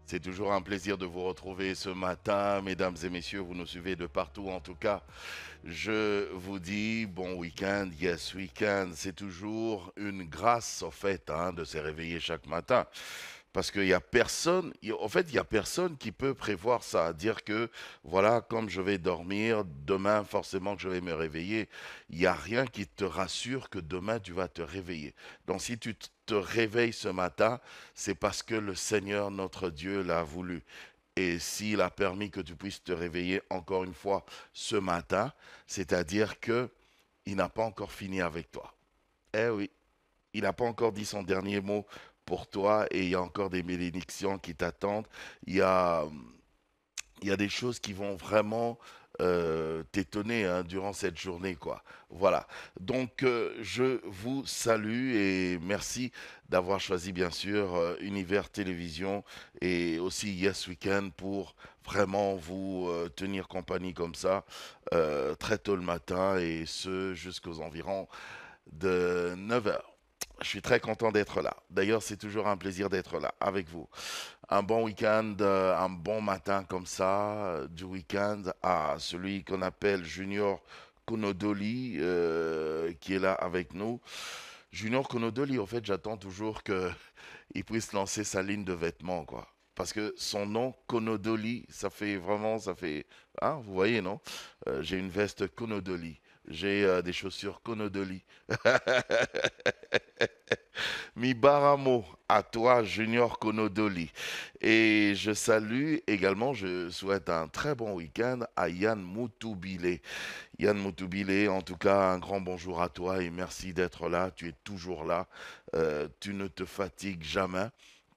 C'est toujours un plaisir de vous retrouver ce matin, mesdames et messieurs, vous nous suivez de partout en tout cas. Je vous dis bon week-end, yes week-end, c'est toujours une grâce au fait de se réveiller chaque matin. Parce qu'il y a personne, en fait, il y a personne qui peut prévoir ça, dire que voilà, comme je vais dormir, demain forcément que je vais me réveiller. Il n'y a rien qui te rassure que demain tu vas te réveiller. Donc si tu te réveilles ce matin, c'est parce que le Seigneur notre Dieu l'a voulu. Et s'il a permis que tu puisses te réveiller encore une fois ce matin, c'est-à-dire que il n'a pas encore fini avec toi. Eh oui, il n'a pas encore dit son dernier mot pour toi et il y a encore des bénédictions qui t'attendent. Il y a, il y a des choses qui vont vraiment t'étonner durant cette journée, quoi. Voilà. Donc, je vous salue et merci d'avoir choisi, bien sûr, Univers Télévision et aussi Yes Weekend pour vraiment vous tenir compagnie comme ça très tôt le matin et ce jusqu'aux environs de 9 heures. Je suis très content d'être là. D'ailleurs, c'est toujours un plaisir d'être là avec vous. Un bon week-end, un bon matin comme ça, du week-end à celui qu'on appelle Junior Konodoli, qui est là avec nous. Junior Konodoli, en fait, j'attends toujours qu'il puisse lancer sa ligne de vêtements, quoi. Parce que son nom, Konodoli, ça fait vraiment, ça fait... Hein, vous voyez, non? J'ai une veste Konodoli. J'ai des chaussures Konodoli. Mi baramo à toi, Junior Konodoli. Et je salue également, je souhaite un très bon week-end à Yann Moutoubile. Yann Moutoubile, en tout cas, un grand bonjour à toi et merci d'être là. Tu es toujours là. Tu ne te fatigues jamais.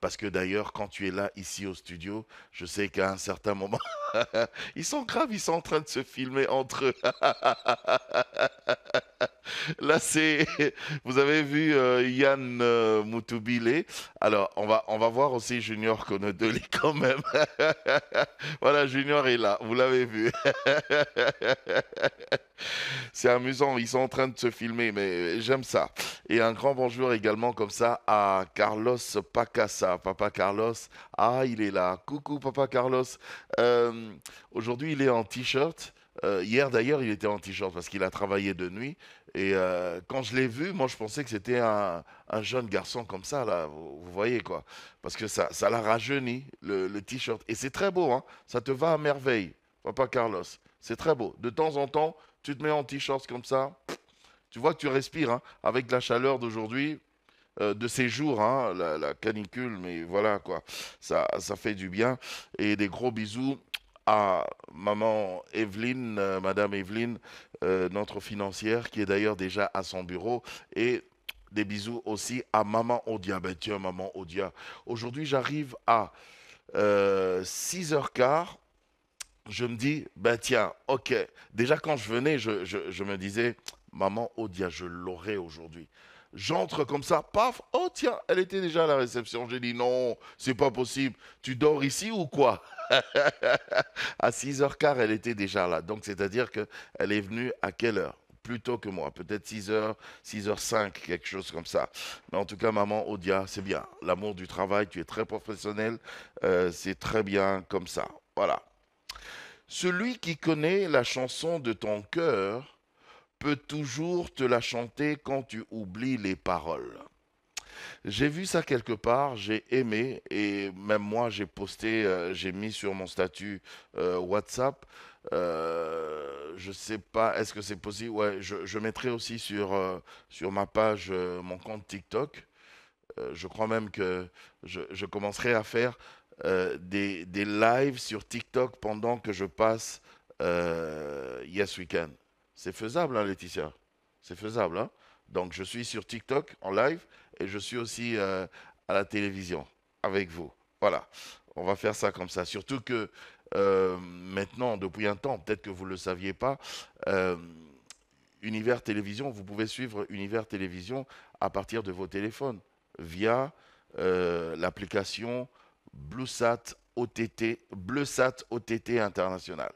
Parce que d'ailleurs, quand tu es là ici au studio, je sais qu'à un certain moment, ils sont graves, ils sont en train de se filmer entre eux. Là, c'est. Vous avez vu Yann Moutoubile. Alors, on va voir aussi Junior Konodoli quand même. Voilà, Junior est là. Vous l'avez vu. C'est amusant. Ils sont en train de se filmer, mais j'aime ça. Et un grand bonjour également, comme ça, à Carlos Pacasa. Papa Carlos. Ah, il est là. Coucou, Papa Carlos. Euh, Aujourd'hui, il est en t-shirt. Hier d'ailleurs, il était en t-shirt parce qu'il a travaillé de nuit. Et quand je l'ai vu, moi je pensais que c'était un jeune garçon comme ça, là, vous voyez quoi. Parce que ça l'a rajeuni, le t-shirt. Et c'est très beau, hein. Ça te va à merveille, Papa Carlos. C'est très beau. De temps en temps, tu te mets en t-shirt comme ça. Tu vois que tu respires, hein, avec la chaleur d'aujourd'hui, de ces jours, hein, la canicule, mais voilà quoi. Ça fait du bien. Et des gros bisous à maman Evelyne, Madame Evelyne, notre financière, qui est d'ailleurs déjà à son bureau. Et des bisous aussi à Maman Odia. Ben tiens, Maman Odia. Aujourd'hui, j'arrive à 6h15. Je me dis, ben tiens, ok. Déjà, quand je venais, je me disais, Maman Odia, je l'aurai aujourd'hui. J'entre comme ça, paf, oh tiens, elle était déjà à la réception. J'ai dit, non, c'est pas possible. Tu dors ici ou quoi? À 6h15, elle était déjà là. Donc, c'est-à-dire qu'elle est venue à quelle heure? Plus tôt que moi, peut-être 6h, 6h05, quelque chose comme ça. Mais en tout cas, maman Odia, c'est bien. L'amour du travail, tu es très professionnel, c'est très bien comme ça. Voilà. Celui qui connaît la chanson de ton cœur peut toujours te la chanter quand tu oublies les paroles. J'ai vu ça quelque part, j'ai aimé et même moi j'ai posté, j'ai mis sur mon statut WhatsApp. Je sais pas, est-ce que c'est possible? Ouais, je mettrai aussi sur ma page mon compte TikTok. Je crois même que je commencerai à faire des lives sur TikTok pendant que je passe Yes Weekend. C'est faisable, hein, Laetitia? C'est faisable, hein? Donc, je suis sur TikTok en live et je suis aussi à la télévision avec vous. Voilà. On va faire ça comme ça. Surtout que maintenant, depuis un temps, peut-être que vous ne le saviez pas, euh, Univers Télévision, vous pouvez suivre Univers Télévision à partir de vos téléphones via l'application BlueSat OTT International.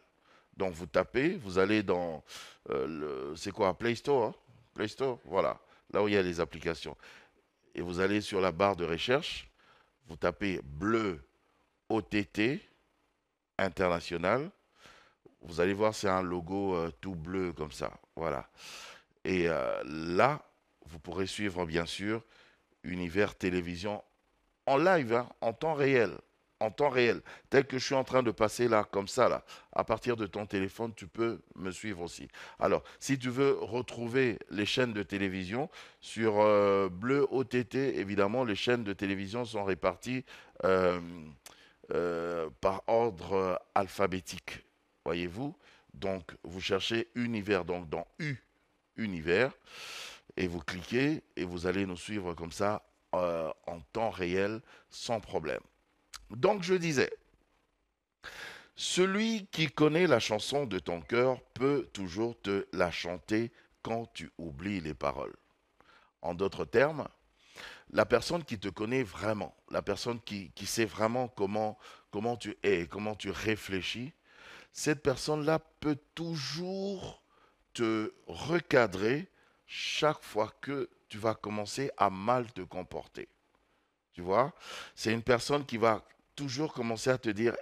Donc vous tapez, vous allez dans c'est quoi, Play Store, hein? Play Store, voilà, là où il y a les applications. Et vous allez sur la barre de recherche, vous tapez Bleu OTT International. Vous allez voir, c'est un logo tout bleu comme ça. Voilà. Et là, vous pourrez suivre, bien sûr, Univers Télévision en live, hein, en temps réel. En temps réel. Tel que je suis en train de passer là, comme ça, là. À partir de ton téléphone, tu peux me suivre aussi. Alors, si tu veux retrouver les chaînes de télévision, sur Bleu OTT, évidemment, les chaînes de télévision sont réparties euh, par ordre alphabétique. Voyez-vous? Donc, vous cherchez Univers, donc dans U, Univers, et vous cliquez et vous allez nous suivre comme ça en temps réel, sans problème. Donc, je disais, celui qui connaît la chanson de ton cœur peut toujours te la chanter quand tu oublies les paroles. En d'autres termes, la personne qui te connaît vraiment, la personne qui sait vraiment comment tu es, comment tu réfléchis, cette personne-là peut toujours te recadrer chaque fois que tu vas commencer à mal te comporter. Tu vois? C'est une personne qui va toujours commencer à te dire,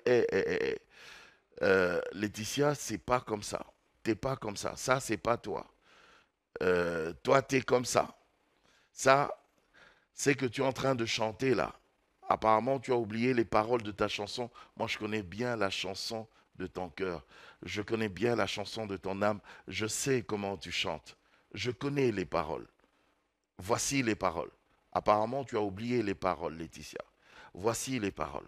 Laetitia, c'est pas comme ça. T'es pas comme ça. Ça, c'est pas toi. Toi, t'es comme ça. Ça, c'est que tu es en train de chanter là. Apparemment, tu as oublié les paroles de ta chanson. Moi, je connais bien la chanson de ton cœur. Je connais bien la chanson de ton âme. Je sais comment tu chantes. Je connais les paroles. Voici les paroles. Apparemment, tu as oublié les paroles, Laetitia. Voici les paroles.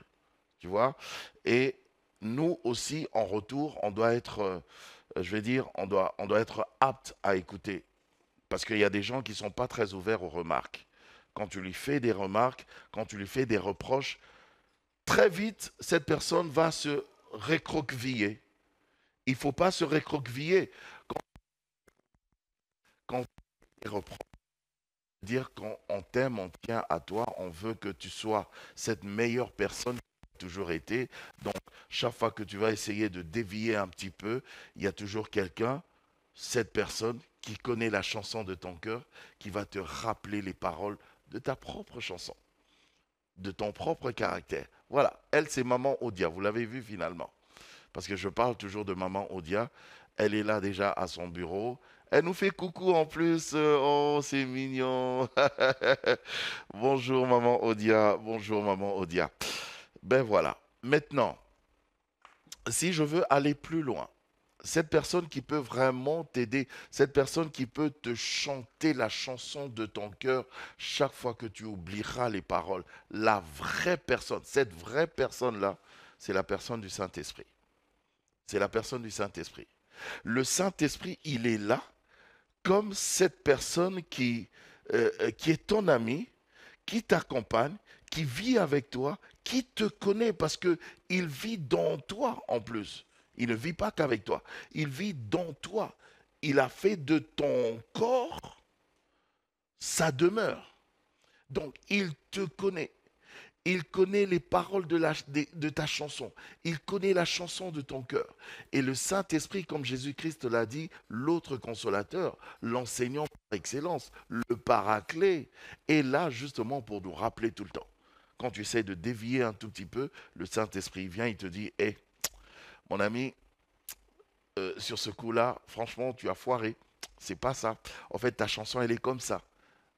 Tu vois? Et nous aussi, en retour, on doit être, je vais dire, on doit être apte à écouter. Parce qu'il y a des gens qui ne sont pas très ouverts aux remarques. Quand tu lui fais des remarques, quand tu lui fais des reproches, très vite, cette personne va se récroqueviller. Il ne faut pas se récroqueviller quand tu reproches. Dire qu'on t'aime, on tient à toi, on veut que tu sois cette meilleure personne que tu as toujours été. Donc, chaque fois que tu vas essayer de dévier un petit peu, il y a toujours quelqu'un, cette personne qui connaît la chanson de ton cœur, qui va te rappeler les paroles de ta propre chanson, de ton propre caractère. Voilà, elle, c'est Maman Odia, vous l'avez vu finalement. Parce que je parle toujours de Maman Odia. Elle est là déjà à son bureau. Elle nous fait coucou en plus. Oh, c'est mignon. Bonjour Maman Odia. Bonjour Maman Odia. Ben voilà. Maintenant, si je veux aller plus loin, cette personne qui peut vraiment t'aider, cette personne qui peut te chanter la chanson de ton cœur chaque fois que tu oublieras les paroles, la vraie personne, cette vraie personne-là, c'est la personne du Saint-Esprit. C'est la personne du Saint-Esprit. Le Saint-Esprit, il est là comme cette personne qui est ton ami, qui t'accompagne, qui vit avec toi, qui te connaît parce que il vit dans toi en plus. Il ne vit pas qu'avec toi. Il vit dans toi. Il a fait de ton corps sa demeure. Donc, il te connaît. Il connaît les paroles de ta chanson. Il connaît la chanson de ton cœur. Et le Saint-Esprit, comme Jésus-Christ l'a dit, l'autre consolateur, l'enseignant par excellence, le paraclet, est là justement pour nous rappeler tout le temps. Quand tu essaies de dévier un tout petit peu, le Saint-Esprit vient, il te dit, hé, mon ami, sur ce coup-là, franchement, tu as foiré. C'est pas ça. En fait, ta chanson, elle est comme ça.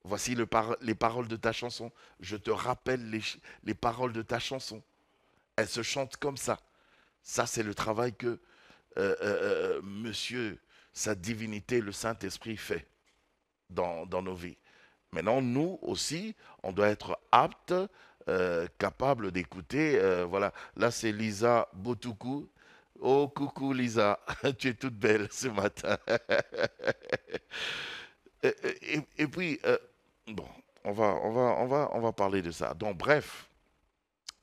Voici les paroles de ta chanson. Je te rappelle les paroles de ta chanson. Elles se chantent comme ça. Ça, c'est le travail que Monsieur, sa divinité, le Saint-Esprit fait dans nos vies. Maintenant, nous aussi, on doit être aptes, capables d'écouter. Voilà, là, c'est Lisa Botuku. Oh, coucou Lisa, tu es toute belle ce matin. Et puis, bon, on va parler de ça. Donc, bref,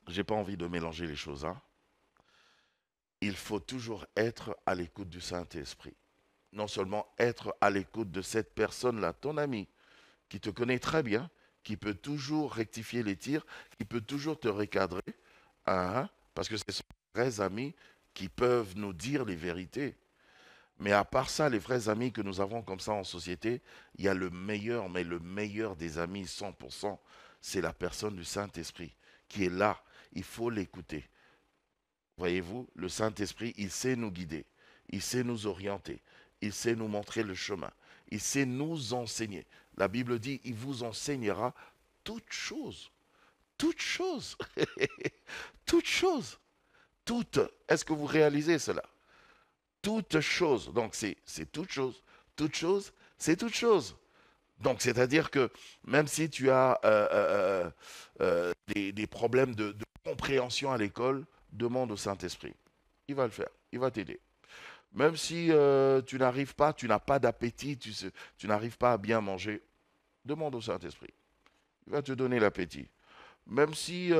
j'ai pas envie de mélanger les choses, hein. Il faut toujours être à l'écoute du Saint-Esprit. Non seulement être à l'écoute de cette personne-là, ton ami, qui te connaît très bien, qui peut toujours rectifier les tirs, qui peut toujours te recadrer, hein, parce que ce sont les vrais amis qui peuvent nous dire les vérités. Mais à part ça, les vrais amis que nous avons comme ça en société, il y a le meilleur, mais le meilleur des amis, 100%, c'est la personne du Saint-Esprit qui est là. Il faut l'écouter. Voyez-vous, le Saint-Esprit, il sait nous guider, il sait nous orienter, il sait nous montrer le chemin, il sait nous enseigner. La Bible dit, il vous enseignera toutes choses. Toutes choses. Toutes choses. Toutes. Est-ce que vous réalisez cela? Toutes choses. Donc c'est toutes choses. Toutes choses, c'est toutes choses. Donc c'est-à-dire que même si tu as des problèmes de compréhension à l'école, demande au Saint-Esprit. Il va le faire. Il va t'aider. Même si tu n'arrives pas, tu n'as pas d'appétit, tu n'arrives pas à bien manger, demande au Saint-Esprit. Il va te donner l'appétit. Même si,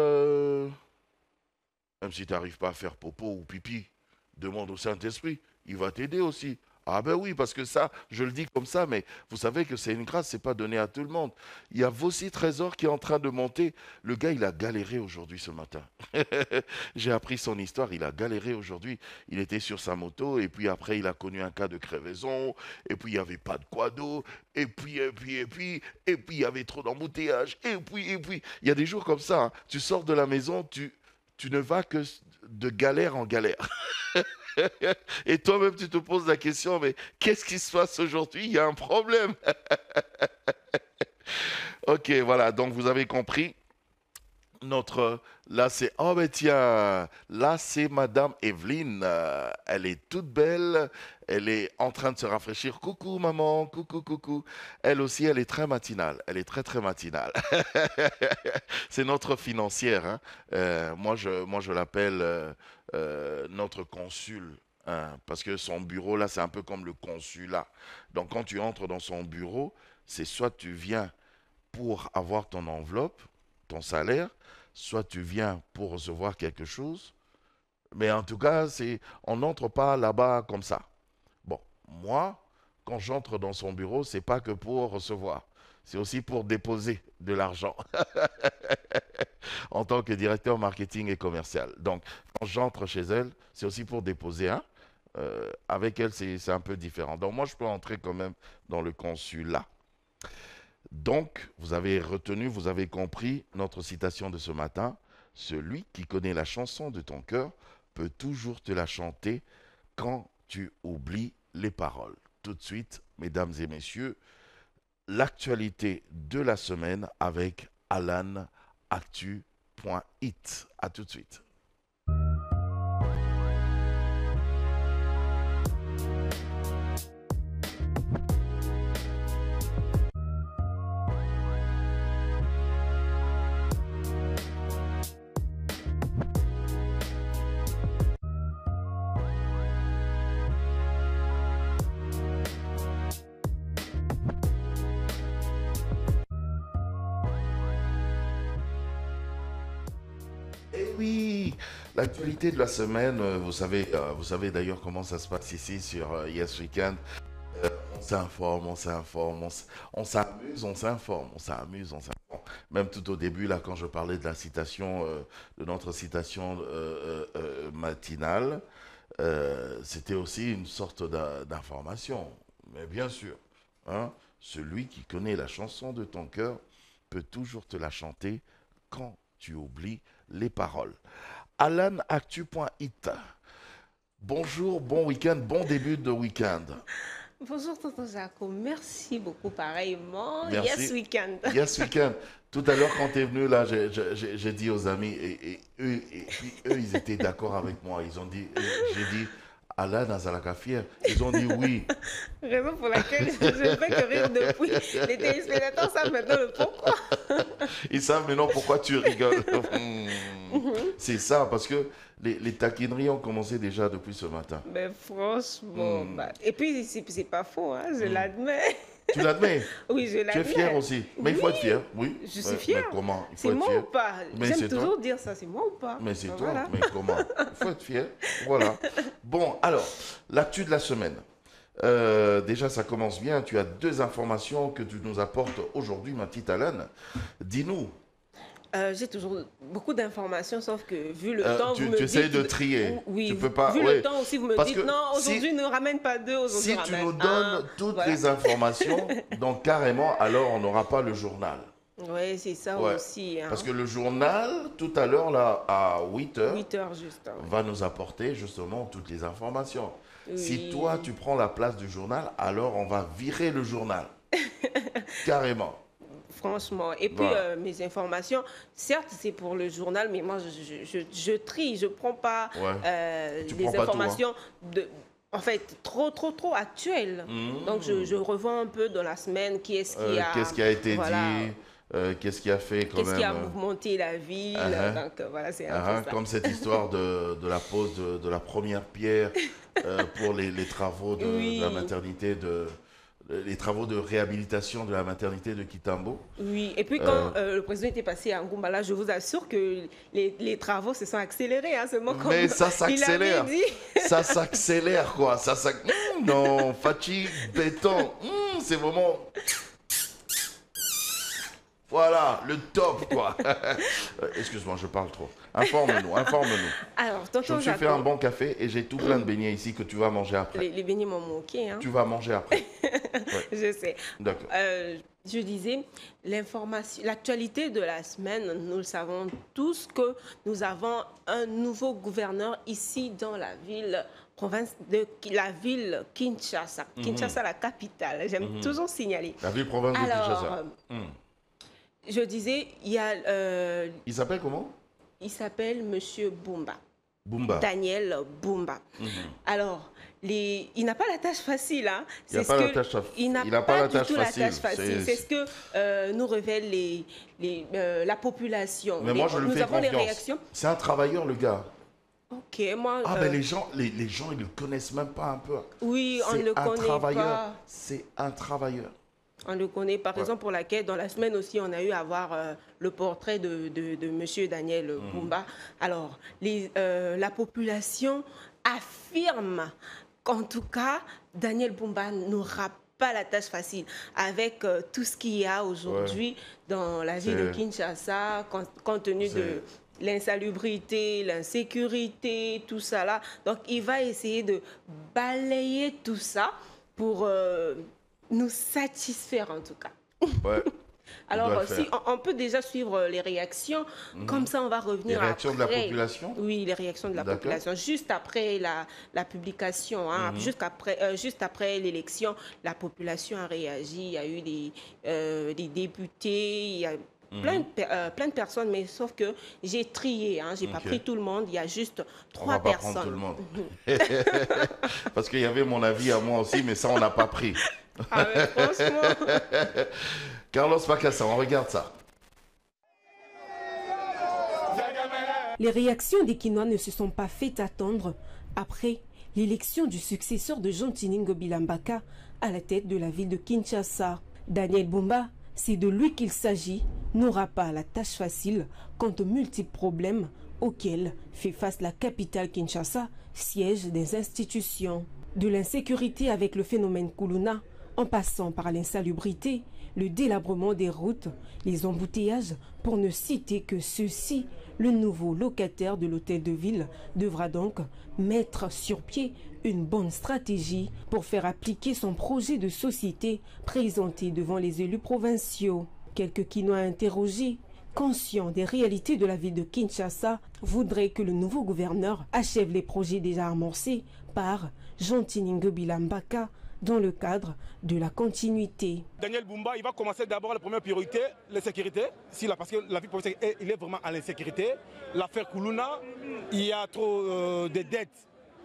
tu n'arrives pas à faire popo ou pipi, demande au Saint-Esprit. Il va t'aider aussi. Ah ben oui, parce que ça, je le dis comme ça, mais vous savez que c'est une grâce, c'est pas donné à tout le monde. Il y a Vossi Trésor qui est en train de monter. Le gars, il a galéré aujourd'hui ce matin. J'ai appris son histoire, il a galéré aujourd'hui. Il était sur sa moto, et puis après, il a connu un cas de crevaison, et puis il n'y avait pas de quado, et puis, il y avait trop d'embouteillage, et puis. Il y a des jours comme ça, hein. Tu sors de la maison, tu ne vas que de galère en galère. Et toi-même, tu te poses la question, mais qu'est-ce qui se passe aujourd'hui? Il y a un problème. Ok, voilà, donc vous avez compris. Là c'est, oh ben tiens, là c'est Madame Evelyne, elle est toute belle, elle est en train de se rafraîchir, coucou maman, coucou, coucou, elle aussi elle est très matinale, elle est très très matinale, c'est notre financière, hein. Moi je l'appelle notre consul, hein, parce que son bureau là c'est un peu comme le consulat, donc quand tu entres dans son bureau, c'est soit tu viens pour avoir ton enveloppe, ton salaire, soit tu viens pour recevoir quelque chose, mais en tout cas, on n'entre pas là-bas comme ça. Bon, moi, quand j'entre dans son bureau, c'est pas que pour recevoir, c'est aussi pour déposer de l'argent en tant que directeur marketing et commercial. Donc, quand j'entre chez elle, c'est aussi pour déposer, hein. Avec elle, c'est un peu différent. Donc, moi, je peux entrer quand même dans le consulat. Donc, vous avez retenu, vous avez compris notre citation de ce matin. Celui qui connaît la chanson de ton cœur peut toujours te la chanter quand tu oublies les paroles. Tout de suite, mesdames et messieurs, l'actualité de la semaine avec Alan Actu.it. À tout de suite. Oui, l'actualité de la semaine, vous savez d'ailleurs comment ça se passe ici sur Yes Weekend. On s'informe, on s'amuse, on s'informe, on s'amuse, on s'informe. Même tout au début, là, quand je parlais de la citation, de notre citation matinale, c'était aussi une sorte d'information. Mais bien sûr, hein, celui qui connaît la chanson de ton cœur peut toujours te la chanter quand tu oublies les paroles. AlanActu.it. Bonjour, bon week-end, bon début de week-end. Bonjour Tonton Jaco, merci beaucoup pareillement. Merci. Yes Weekend. Yes Weekend. Tout à l'heure, quand tu es venu, là, j'ai dit aux amis, et puis eux, ils étaient d'accord avec moi. Ils ont dit, j'ai dit, Alan Azalaka fier. Ils ont dit oui. Raison pour laquelle je ne fais que rire depuis. Les téléspectateurs savent maintenant le pourquoi. Ils savent maintenant pourquoi tu rigoles. C'est ça, parce que les taquineries ont commencé déjà depuis ce matin. Mais franchement, et puis c'est pas faux, hein, je l'admets. Tu l'admets? Oui, je l'admets. Tu es fier aussi. Mais il faut être fier, oui. Je suis fier. Mais comment? C'est moi ou pas? J'aime toujours dire ça, c'est moi ou pas? Mais c'est toi, voilà. Mais comment? Il faut être fier. Voilà. Bon, alors, l'actu de la semaine. Déjà, ça commence bien. Tu as deux informations que tu nous apportes aujourd'hui, ma petite Alan. Dis-nous. J'ai toujours beaucoup d'informations, sauf que vu le temps, vous me dites... Tu essayes de trier. Oui, tu peux pas, vu le temps aussi, vous me dites, non, aujourd'hui, si, ne ramène pas deux, aujourd'hui, si tu nous donnes toutes les informations, donc carrément, alors on n'aura pas le journal. Oui, c'est ça Ouais. aussi. Hein. Parce que le journal, tout à l'heure, là, à 8 heures, 8 heures juste. Hein. va nous apporter justement toutes les informations. Si Oui. toi, tu prends la place du journal, alors on va virer le journal. Carrément. Franchement. Et puis, Voilà. mes informations, certes, c'est pour le journal, mais moi, je trie. Je ne prends pas Ouais. Tu les prends pas tout, hein. informations en fait, trop actuelles. Donc, je revois un peu dans la semaine qui est-ce qui a... Qu'est-ce qui a été voilà, dit, qu'est-ce qui a fait quand qu'est-ce qui a même. mouvementé la ville. Donc, voilà, c'est un peu ça. Comme cette histoire de la pose de la première pierre pour les travaux de Oui. la maternité les travaux de réhabilitation de la maternité de Kitambo. Oui, et puis quand le président était passé à Ngoumbala, je vous assure que les travaux se sont accélérés, hein, seulement comme Mais ça il avait s'accélère. dit. Ça s'accélère, quoi. Non, fatigue, béton. C'est vraiment... Voilà, le top, quoi. Excuse-moi, je parle trop. Informe-nous, informe-nous. Alors, Je tonton me suis fait Jaco, un bon café et j'ai tout plein de beignets ici que tu vas manger après. les beignets m'ont manqué, hein, Tu vas manger après. je sais. D'accord. Je disais, l'actualité de la semaine, nous le savons tous que nous avons un nouveau gouverneur ici dans la ville, la ville Kinshasa. Kinshasa, la capitale. J'aime toujours signaler. La ville-province de Alors, Kinshasa. je disais, il y a, Il s'appelle comment? il s'appelle Monsieur Bumba. Bumba. Daniel Bumba. Alors, il n'a pas la tâche facile. Hein. Il n'a pas la tâche facile. Il n'a pas du tout la tâche facile. C'est ce que nous révèle la population. Mais moi, je lui nous fais avons les confiance. réactions. C'est un travailleur, le gars. Ok, moi. Ah, ben les gens, ils ne le connaissent même pas un peu. Oui, on ne le C'est un connaît travailleur. pas. C'est un travailleur. On le connaît, par raison pour laquelle, dans la semaine aussi, on a eu à voir le portrait de M. Daniel Bumba. Alors, la population affirme qu'en tout cas, Daniel Bumba n'aura pas la tâche facile avec tout ce qu'il y a aujourd'hui dans la ville de Kinshasa, compte tenu de l'insalubrité, l'insécurité, tout ça là. Donc, il va essayer de balayer tout ça pour... nous satisfaire en tout cas. Ouais. Alors, si on peut déjà suivre les réactions, comme ça on va revenir Les réactions après. de la population? Oui, les réactions de la population. Juste après la publication, hein, juste après l'élection, la population a réagi. Il y a eu des députés, il y a plein de personnes, mais sauf que j'ai trié, hein, j'ai pas pris tout le monde, il y a juste 3 personnes. On va pas prendre tout le monde. Parce qu'il y avait mon avis à moi aussi, mais ça, on n'a pas pris. Ah, mais franchement. Carlos Pacassa, on regarde ça. Les réactions des Kinois ne se sont pas fait attendre après l'élection du successeur de Jean Tiningo Bilambaka à la tête de la ville de Kinshasa. Daniel Bumba, c'est de lui qu'il s'agit, n'aura pas la tâche facile quant aux multiples problèmes auxquels fait face la capitale Kinshasa, siège des institutions. De l'insécurité avec le phénomène Kuluna, en passant par l'insalubrité, le délabrement des routes, les embouteillages, pour ne citer que ceux-ci, le nouveau locataire de l'hôtel de ville devra donc mettre sur pied une bonne stratégie pour faire appliquer son projet de société présenté devant les élus provinciaux. Quelques Kinois interrogés, conscients des réalités de la ville de Kinshasa, voudraient que le nouveau gouverneur achève les projets déjà amorcés par Jean Tiningo Bilambaka, dans le cadre de la continuité. Daniel Bumba, il va commencer d'abord la première priorité, l'insécurité. Parce que la vie provinciale, il est vraiment à l'insécurité. L'affaire Kuluna, il y a trop de dettes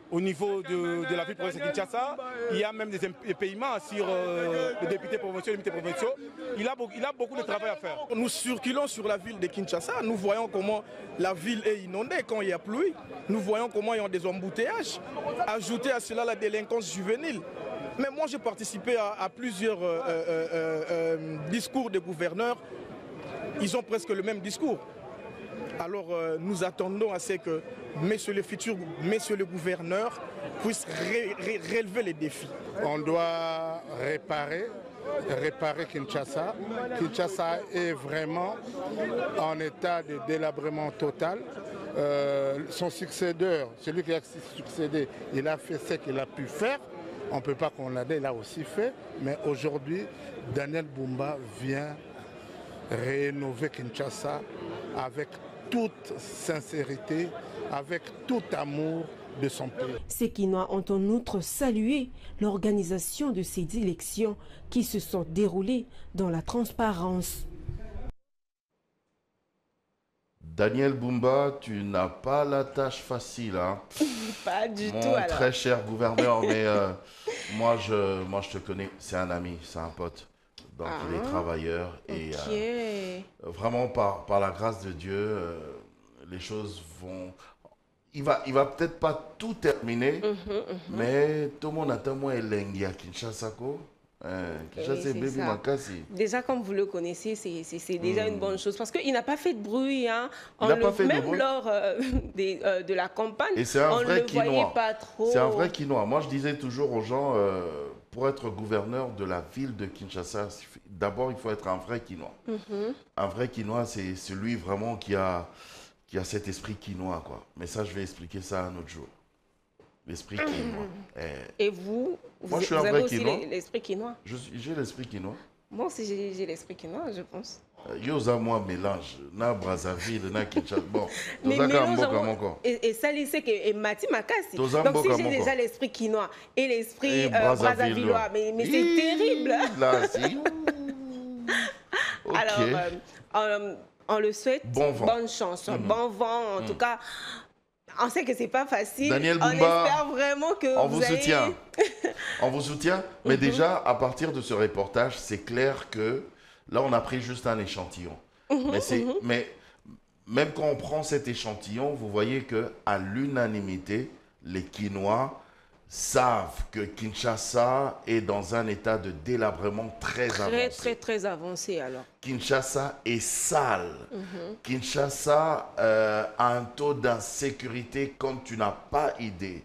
au niveau de la ville provinciale de Kinshasa. Il y a même des paiements sur les députés provinciaux, les députés provinciaux. Il a beaucoup de travail à faire. Nous circulons sur la ville de Kinshasa. Nous voyons comment la ville est inondée quand il y a pluie. Nous voyons comment il y a des embouteillages. Ajouter à cela la délinquance juvénile. Mais moi, j'ai participé à plusieurs discours de gouverneurs. Ils ont presque le même discours. Alors, nous attendons à ce que messieurs le gouverneur puissent relever les défis. On doit réparer Kinshasa. Kinshasa est vraiment en état de délabrement total. Son successeur, celui qui a succédé, il a fait ce qu'il a pu faire. On ne peut pas condamner, il a aussi fait. Mais aujourd'hui, Daniel Bumba vient rénover Kinshasa avec toute sincérité, avec tout amour de son pays. Ces Kinois ont en outre salué l'organisation de ces élections qui se sont déroulées dans la transparence. Daniel Bumba, tu n'as pas la tâche facile, hein? Pas du Mon tout, alors. très cher gouverneur, mais moi je te connais, c'est un ami, c'est un pote. Donc il est travailleur et Ok. vraiment par la grâce de Dieu, les choses vont... Il va peut-être pas tout terminer, mais tout le monde attend moi elengi à Kinshasa ko. Kinshasa c'est baby ça. makasi. Déjà, comme vous le connaissez, c'est déjà une bonne chose. Parce qu'il n'a pas fait de bruit. Hein. Il n'a pas fait de même bruit. lors de la campagne, Et c'est un on ne vrai le voyait Quinois. pas trop. C'est un vrai Quinois. Moi, je disais toujours aux gens, pour être gouverneur de la ville de Kinshasa, d'abord, il faut être un vrai Quinois. Un vrai Quinois, c'est celui vraiment qui a cet esprit quinois, quoi. Mais ça, je vais expliquer ça un autre jour. L'esprit quinois. Et vous, Moi, je suis un avez vrai aussi Quinois. l'esprit quinois. J'ai l'esprit quinois. Moi aussi, j'ai l'esprit quinois, je pense. Yosa, moi, mélange. Na Brazzaville, na Kinshasa. Bon, Mais Tozaka mélange Mboka en- Moko. et ça, c'est que Mati Makasi. Toza Donc, si Mboka j'ai Moko. déjà l'esprit quinois et l'esprit Et Brazzaville. brazzavillois, mais c'est Hi, terrible. Là, si. Ok. Alors, on le souhaite Bon vent. bonne chance, bon vent. En tout cas, on sait que c'est pas facile. Daniel on Bumba, espère vraiment que on vous vous allez... soutient. On vous soutient. Mais déjà, à partir de ce reportage, c'est clair que là, on a pris juste un échantillon. Mais même quand on prend cet échantillon, vous voyez qu'à l'unanimité, les Quinois savent que Kinshasa est dans un état de délabrement très avancé. Très avancé, alors. Kinshasa est sale. Kinshasa a un taux d'insécurité comme tu n'as pas idée.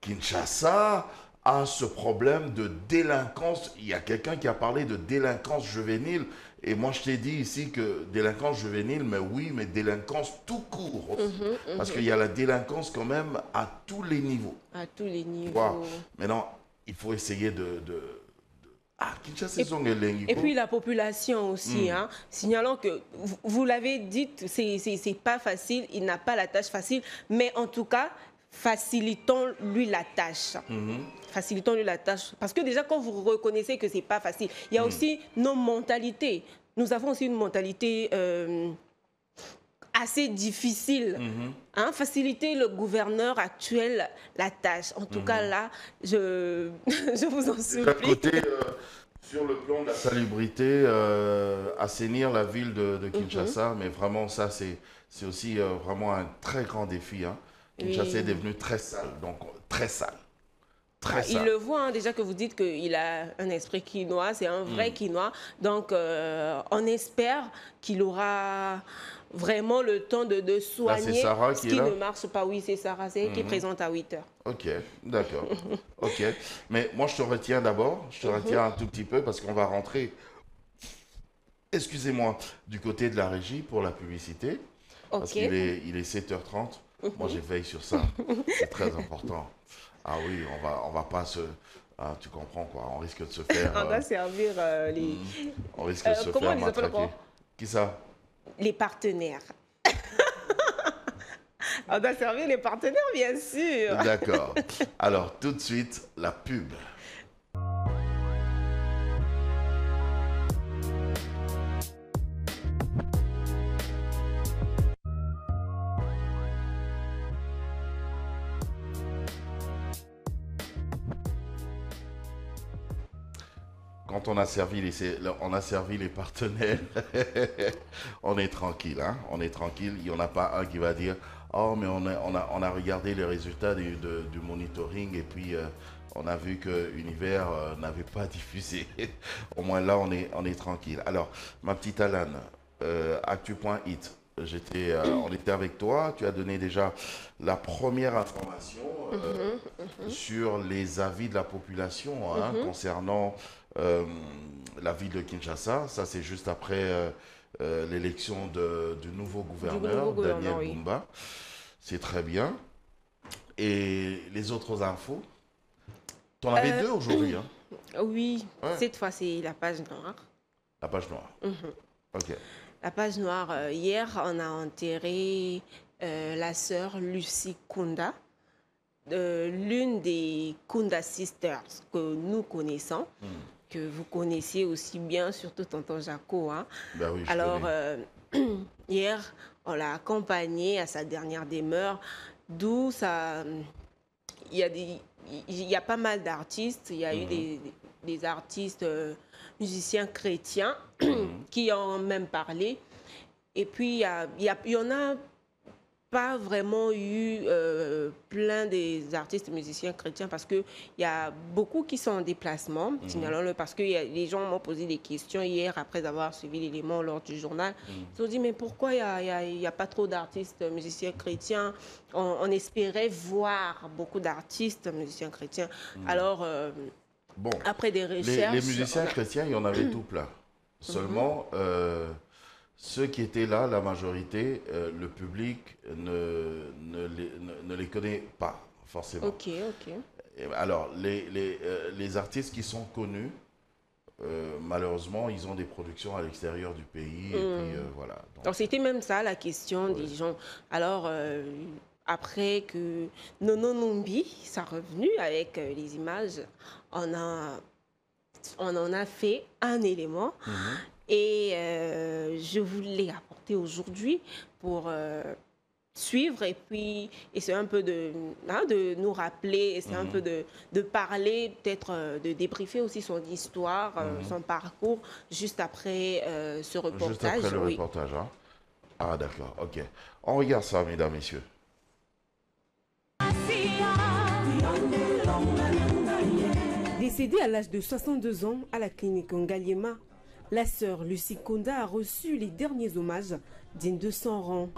Kinshasa a ce problème de délinquance. Il y a quelqu'un qui a parlé de délinquance juvénile. Et moi, je t'ai dit ici que délinquance juvénile, mais oui, mais délinquance tout court aussi. Parce qu'il y a la délinquance quand même à tous les niveaux. À tous les niveaux. Wow. Maintenant, il faut essayer Ah, Kinshasa, ils sont elengi, Et quoi. puis la population aussi, hein, signalant que, vous l'avez dit, c'est pas facile, il n'a pas la tâche facile, mais en tout cas, facilitons-lui la tâche. Facilitons-lui la tâche. Parce que déjà, quand vous reconnaissez que c'est pas facile, il y a aussi nos mentalités. Nous avons aussi une mentalité assez difficile. Hein, faciliter le gouverneur actuel la tâche. En tout cas, là, je vous en De l'autre supplie. côté, sur le plan de la salubrité, assainir la ville de Kinshasa, mais vraiment, ça, c'est aussi vraiment un très grand défi. Hein. Kinshasa est devenu très sale, donc très sale. Très Il sale. le voit, hein, déjà que vous dites qu'il a un esprit quinois, c'est un vrai quinois. Donc, on espère qu'il aura vraiment le temps de soigner Sarah ce qui est qui là ne marche pas. Oui, c'est Sarah, c'est elle qui est présente à 8 heures. Ok, d'accord. Ok. Mais moi, je te retiens d'abord. Je te retiens un tout petit peu parce qu'on va rentrer, excusez-moi, du côté de la régie pour la publicité. Parce Ok. qu'il est 7h30. Moi, je veille sur ça. C'est très important. Ah oui, on va pas se... Ah, tu comprends quoi, on risque de se faire... On va servir les, on risque de se comment faire on les appelle matraquer. encore? Qui ça? les partenaires. On doit servir les partenaires, bien sûr. D'accord. Alors, tout de suite, la pub. Quand on a servi les partenaires, on est tranquille, hein? On est tranquille. Il n'y en a pas un qui va dire « Oh, mais on a regardé les résultats du monitoring et puis on a vu que Univers n'avait pas diffusé. » Au moins là, on est tranquille. Alors, ma petite Alane, Actu.it, on était avec toi. Tu as donné déjà la première information sur les avis de la population hein, concernant la ville de Kinshasa. Ça, c'est juste après l'élection du nouveau gouverneur, Daniel oui. Bumba. C'est très bien. Et les autres infos? Tu en avais deux aujourd'hui. Hein? Oui, Ouais. cette fois, c'est la page noire. La page noire. Ok. La page noire, hier, on a enterré la sœur Lucie Kunda, l'une des Kunda Sisters que nous connaissons, que vous connaissez aussi bien, surtout tonton Jaco. Hein. Ben oui, Alors, hier, on l'a accompagnée à sa dernière demeure, d'où ça... il y a pas mal d'artistes, il y a eu des artistes musiciens chrétiens qui ont même parlé. Et puis, il y en a pas vraiment eu plein des artistes musiciens chrétiens parce qu'il y a beaucoup qui sont en déplacement, signalons-le, parce que les gens m'ont posé des questions hier après avoir suivi l'élément lors du journal. Ils ont dit, mais pourquoi il y a pas trop d'artistes musiciens chrétiens? On espérait voir beaucoup d'artistes musiciens chrétiens. Alors, bon, après des recherches... Les musiciens chrétiens, il y en avait tout plein. Seulement... ceux qui étaient là, la majorité, le public ne les connaît pas, forcément. Ok. Alors, les artistes qui sont connus, malheureusement, ils ont des productions à l'extérieur du pays. Et puis, voilà. Donc, c'était même ça, la question des gens. Alors, après que Nono Numbi soit revenu avec les images, on en a fait un élément. Et je vous l'ai apporté aujourd'hui pour suivre et puis essayer un peu de nous rappeler, essayer un peu de parler, peut-être de débriefer aussi son histoire, son parcours, juste après ce reportage. Juste après le reportage, hein? Ah d'accord, ok. On regarde ça, mesdames, messieurs. Décédée à l'âge de 62 ans à la clinique Ngaliema, la sœur Lucie Kunda a reçu les derniers hommages dignes de son rang.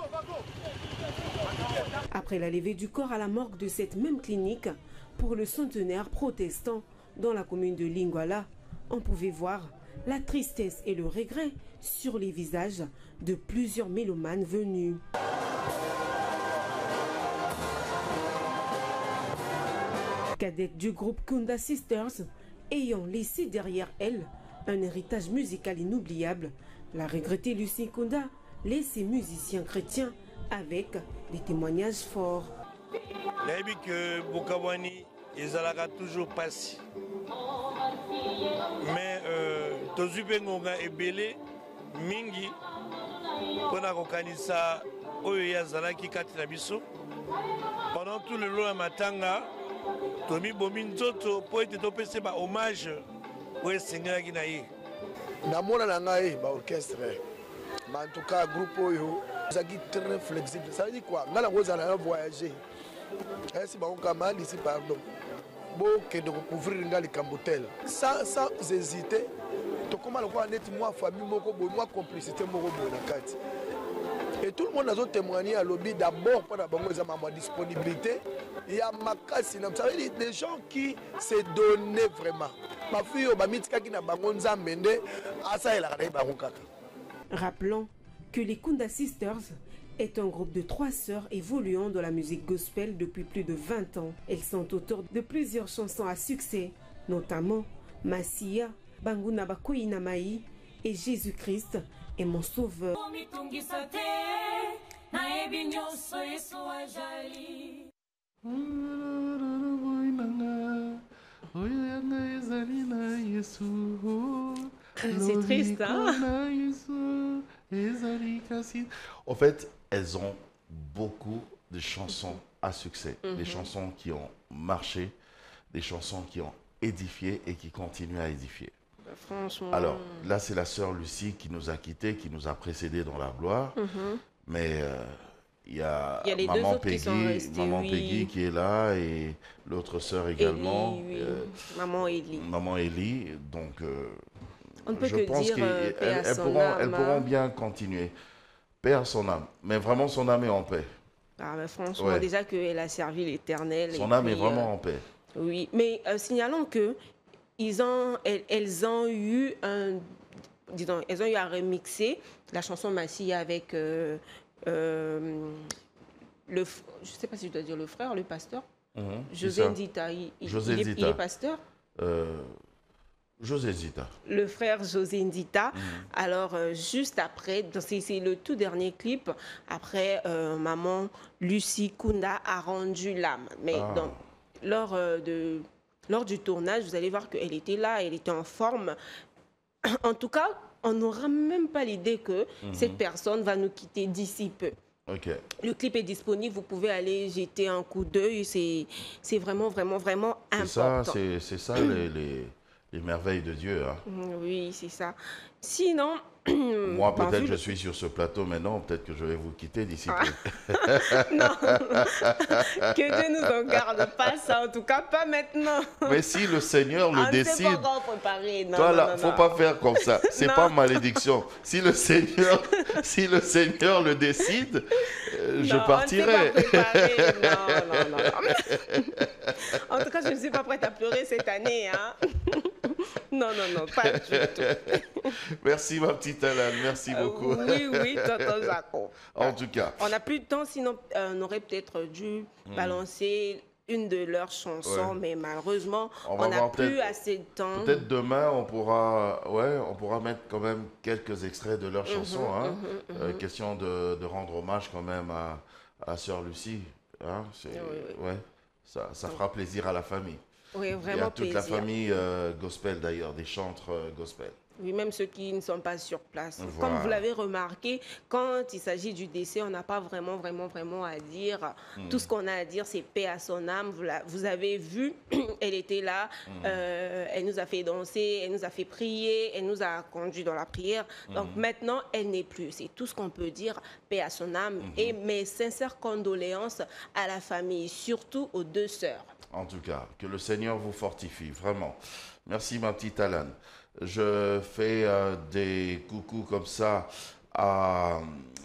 Après la levée du corps à la morgue de cette même clinique, pour le centenaire protestant dans la commune de Lingwala, on pouvait voir la tristesse et le regret sur les visages de plusieurs mélomanes venus. Cadette du groupe Kunda Sisters, ayant laissé derrière elle un héritage musical inoubliable, la regrettée Lucie Kunda laisse ses musiciens chrétiens avec des témoignages forts. Que Bokawani ezalaka toujours passé. Mais tozupe ngonga ebele mingi pona kokanisa oyo yazalaki kati na biso. Pendant tout le long ya matanga tomi bomi nzoto po ete topesa ba hommage oyo esengelaki na ye. Namona na ngai ba orchestre. Mais en tout cas groupe oyo ezaki très flexible. Ça veut dire quoi? Ngala ngozala na voyager. Si ba okama d'ici pardon. Bon que de recouvrir ngali kambotel. Sans hésiter. To comment le voir net moi famille moko bo moi complicité moko bo na kati. Et tout le monde a témoigné à lobby d'abord pour la bonne disponibilité. Il y a Makasi, ça veut dire des gens qui se donnaient vraiment. Ma fille, qui n'a pas de Rappelons que les Kunda Sisters est un groupe de 3 sœurs évoluant dans la musique gospel depuis plus de 20 ans. Elles sont auteurs de plusieurs chansons à succès, notamment Masia, Banguna Bakoyi Namaï et Jésus-Christ est mon sauveur. C'est triste, hein? En fait, elles ont beaucoup de chansons à succès, des chansons qui ont marché, des chansons qui ont édifié et qui continuent à édifier. Franchement... Alors, là, c'est la sœur Lucie qui nous a quittés, qui nous a précédés dans la gloire. Mais il y a les Maman deux autres Peggy, qui sont restés, Maman Peggy qui est là et l'autre sœur également. Maman Elie. Maman Elie. Donc, on ne peut je que pense dire qu'elles pourront bien continuer. Paix à son âme. Mais vraiment, son âme est en paix. Ah, mais franchement, déjà qu'elle a servi l'Éternel. Son âme est vraiment en paix. Oui, mais signalons que elles ont eu à remixer la chanson Massia avec je ne sais pas si je dois dire le frère, le pasteur. José Ndita. Il est pasteur. José Nzita. Le frère José Nzita. Alors, juste après, c'est le tout dernier clip, après, maman Lucie Kunda a rendu l'âme. Mais lors du tournage, vous allez voir qu'elle était là, elle était en forme. En tout cas, on n'aura même pas l'idée que cette personne va nous quitter d'ici peu. Okay. Le clip est disponible, vous pouvez aller jeter un coup d'œil, c'est vraiment, vraiment, vraiment important. C'est ça les merveilles de Dieu. Hein. Oui, c'est ça. Sinon... Moi, peut-être je suis sur ce plateau maintenant, peut-être que je vais vous quitter d'ici peu. Non, que Dieu nous en garde, pas ça, en tout cas pas maintenant. Mais si le Seigneur le décide, pas préparer. Non, toi là, faut pas faire comme ça. C'est pas malédiction. Si le Seigneur le décide, je partirai. Non. En tout cas, je ne suis pas prête à pleurer cette année. Hein. Non, pas du tout. Merci ma petite Alain, merci beaucoup. Oui, tonton Jaco. En tout cas. On n'a plus de temps, sinon on aurait peut-être dû balancer une de leurs chansons, mais malheureusement, on n'a plus assez de temps. Peut-être demain, on pourra mettre quand même quelques extraits de leurs chansons. Question de rendre hommage quand même à Sœur Lucie. Hein, ça fera plaisir à la famille. Oui, vraiment. Et à toute plaisir. la famille gospel d'ailleurs, des chantres gospel. Oui, même ceux qui ne sont pas sur place. Voilà. Comme vous l'avez remarqué, quand il s'agit du décès, on n'a pas vraiment à dire. Tout ce qu'on a à dire, c'est paix à son âme. Vous avez vu, elle était là, elle nous a fait danser, elle nous a fait prier, elle nous a conduits dans la prière. Donc maintenant, elle n'est plus. C'est tout ce qu'on peut dire, paix à son âme. Et mes sincères condoléances à la famille, surtout aux deux sœurs. En tout cas, que le Seigneur vous fortifie, vraiment. Merci ma petite Alan. Je fais des coucous comme ça à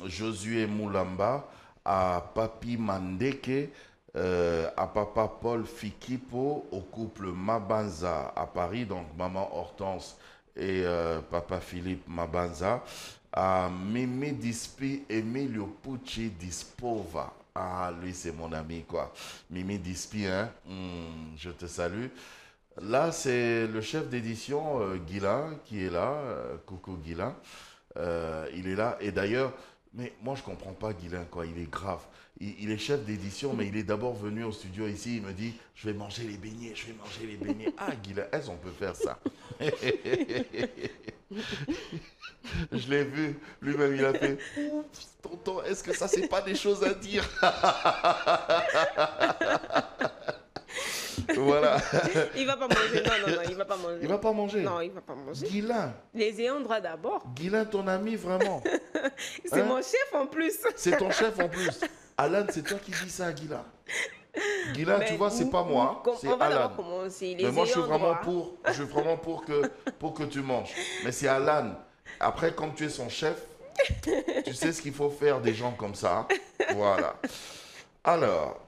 Josué Moulamba, à Papi Mandeke, à Papa Paul Fikipo, au couple Mabanza à Paris, donc Maman Hortense et Papa Philippe Mabanza, à Mimi Dispi, Emilio Pucci Dispova. Ah, lui, c'est mon ami, quoi. Mimi Dispi, hein? Je te salue. Là, c'est le chef d'édition, Guilain, qui est là. Coucou Guilain. Il est là. Et d'ailleurs, mais moi, je ne comprends pas Guilain, quoi. Il est grave. Il est chef d'édition, mais il est d'abord venu au studio ici. Il me dit, je vais manger les beignets, je vais manger les beignets. Ah, Guilain, est-ce qu'on peut faire ça? Je l'ai vu, lui-même il a fait « Tonton, est-ce que ça c'est pas des choses à dire ?» Voilà. Il va pas manger, non, il va pas manger. Il va pas manger? Non, il va pas manger. Guilain. Les ayants droit d'abord. Guilain, ton ami, vraiment. C'est mon chef en plus. C'est ton chef en plus. Alan, c'est toi qui dis ça à Guilain. Guilain, tu vois, c'est pas moi, c'est Alan. Mais moi, je suis vraiment pour que tu manges. Mais c'est Alan. Après, comme tu es son chef, tu sais ce qu'il faut faire des gens comme ça. Voilà. Alors,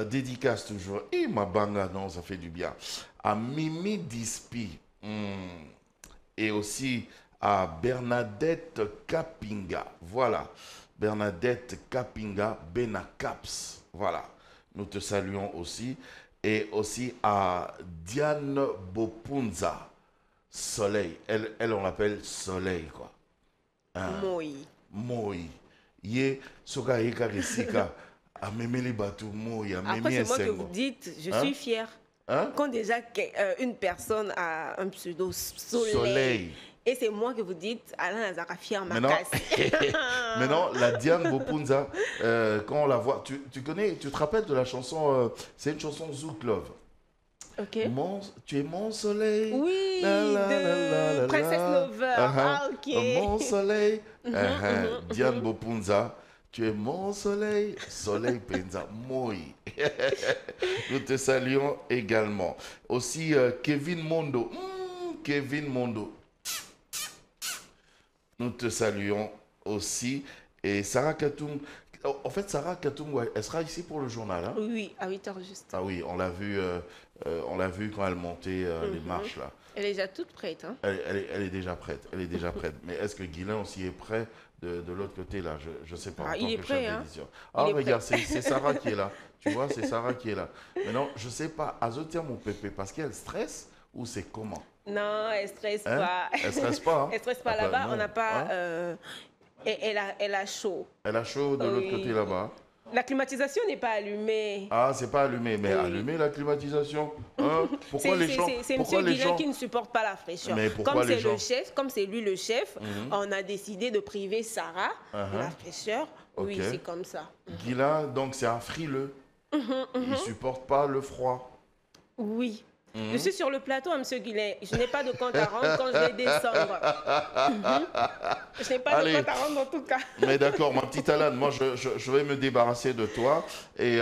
dédicace toujours. Et ma banga, non, ça fait du bien. À Mimi Dispi. Et aussi à Bernadette Kapinga. Voilà. Bernadette Kapinga Benacaps. Voilà. Nous te saluons aussi. Et aussi à Diane Bopunza. Soleil. Elle on l'appelle Soleil, quoi. Hein? Moi. Ye, soka yeka resika. A memeli batu moi. Après, c'est moi que vous dites, je suis fière. Quand déjà une personne a un pseudo Soleil. Et c'est moi que vous dites, Alain Nazara fier ma casse. Maintenant, la Diane Bopunza, quand on la voit, tu connais, tu te rappelles de la chanson, c'est une chanson Zouk Love. Ok. Tu es mon soleil. Oui, de Princesse Lover. Ok. Mon soleil. Diane Bopunza. Tu es mon soleil, soleil Penza, moi. Nous te saluons également. Aussi Kevin Mondo. Kevin Mondo. Nous te saluons aussi. Et Sarah Katoum. En fait, Sarah Katoum, elle sera ici pour le journal. Hein? Oui, à 8h juste. Ah oui, on l'a vu quand elle montait les marches là. Elle est déjà toute prête. Hein? Elle est déjà prête. Elle est déjà prête. Mais est-ce que Guilain aussi est prêt de l'autre côté là? Je ne sais pas. Il est prêt. Hein? Ah, regarde, c'est Sarah qui est là. Tu vois, c'est Sarah qui est là. Maintenant, je ne sais pas. Azotia mon pépé, parce qu'elle stresse ou c'est comment? Non, elle ne stresse Hein? pas. Elle stresse pas, hein? Elle ne stresse pas Ah bah là-bas. non. On n'a pas... Hein? Elle a chaud. Elle a chaud de l'autre Oui. côté là-bas. La climatisation n'est pas allumée. Ah, c'est pas allumé, mais Oui. allumez la climatisation. Hein? Pourquoi les gens... C'est pourquoi M. les Guillain gens... qui ne supporte pas la fraîcheur. Mais pourquoi les gens... Comme c'est lui le chef, on a décidé de priver Sarah de la fraîcheur. Oui, Ok. c'est comme ça. Guillain, donc c'est un frileux. Il supporte pas le froid. Oui. Je suis sur le plateau, M. Guillain. Je n'ai pas de compte à rendre quand je vais descendre. Je n'ai pas Allez. de compte à rendre en tout cas. Mais d'accord, ma petite Alan, moi je vais me débarrasser de toi et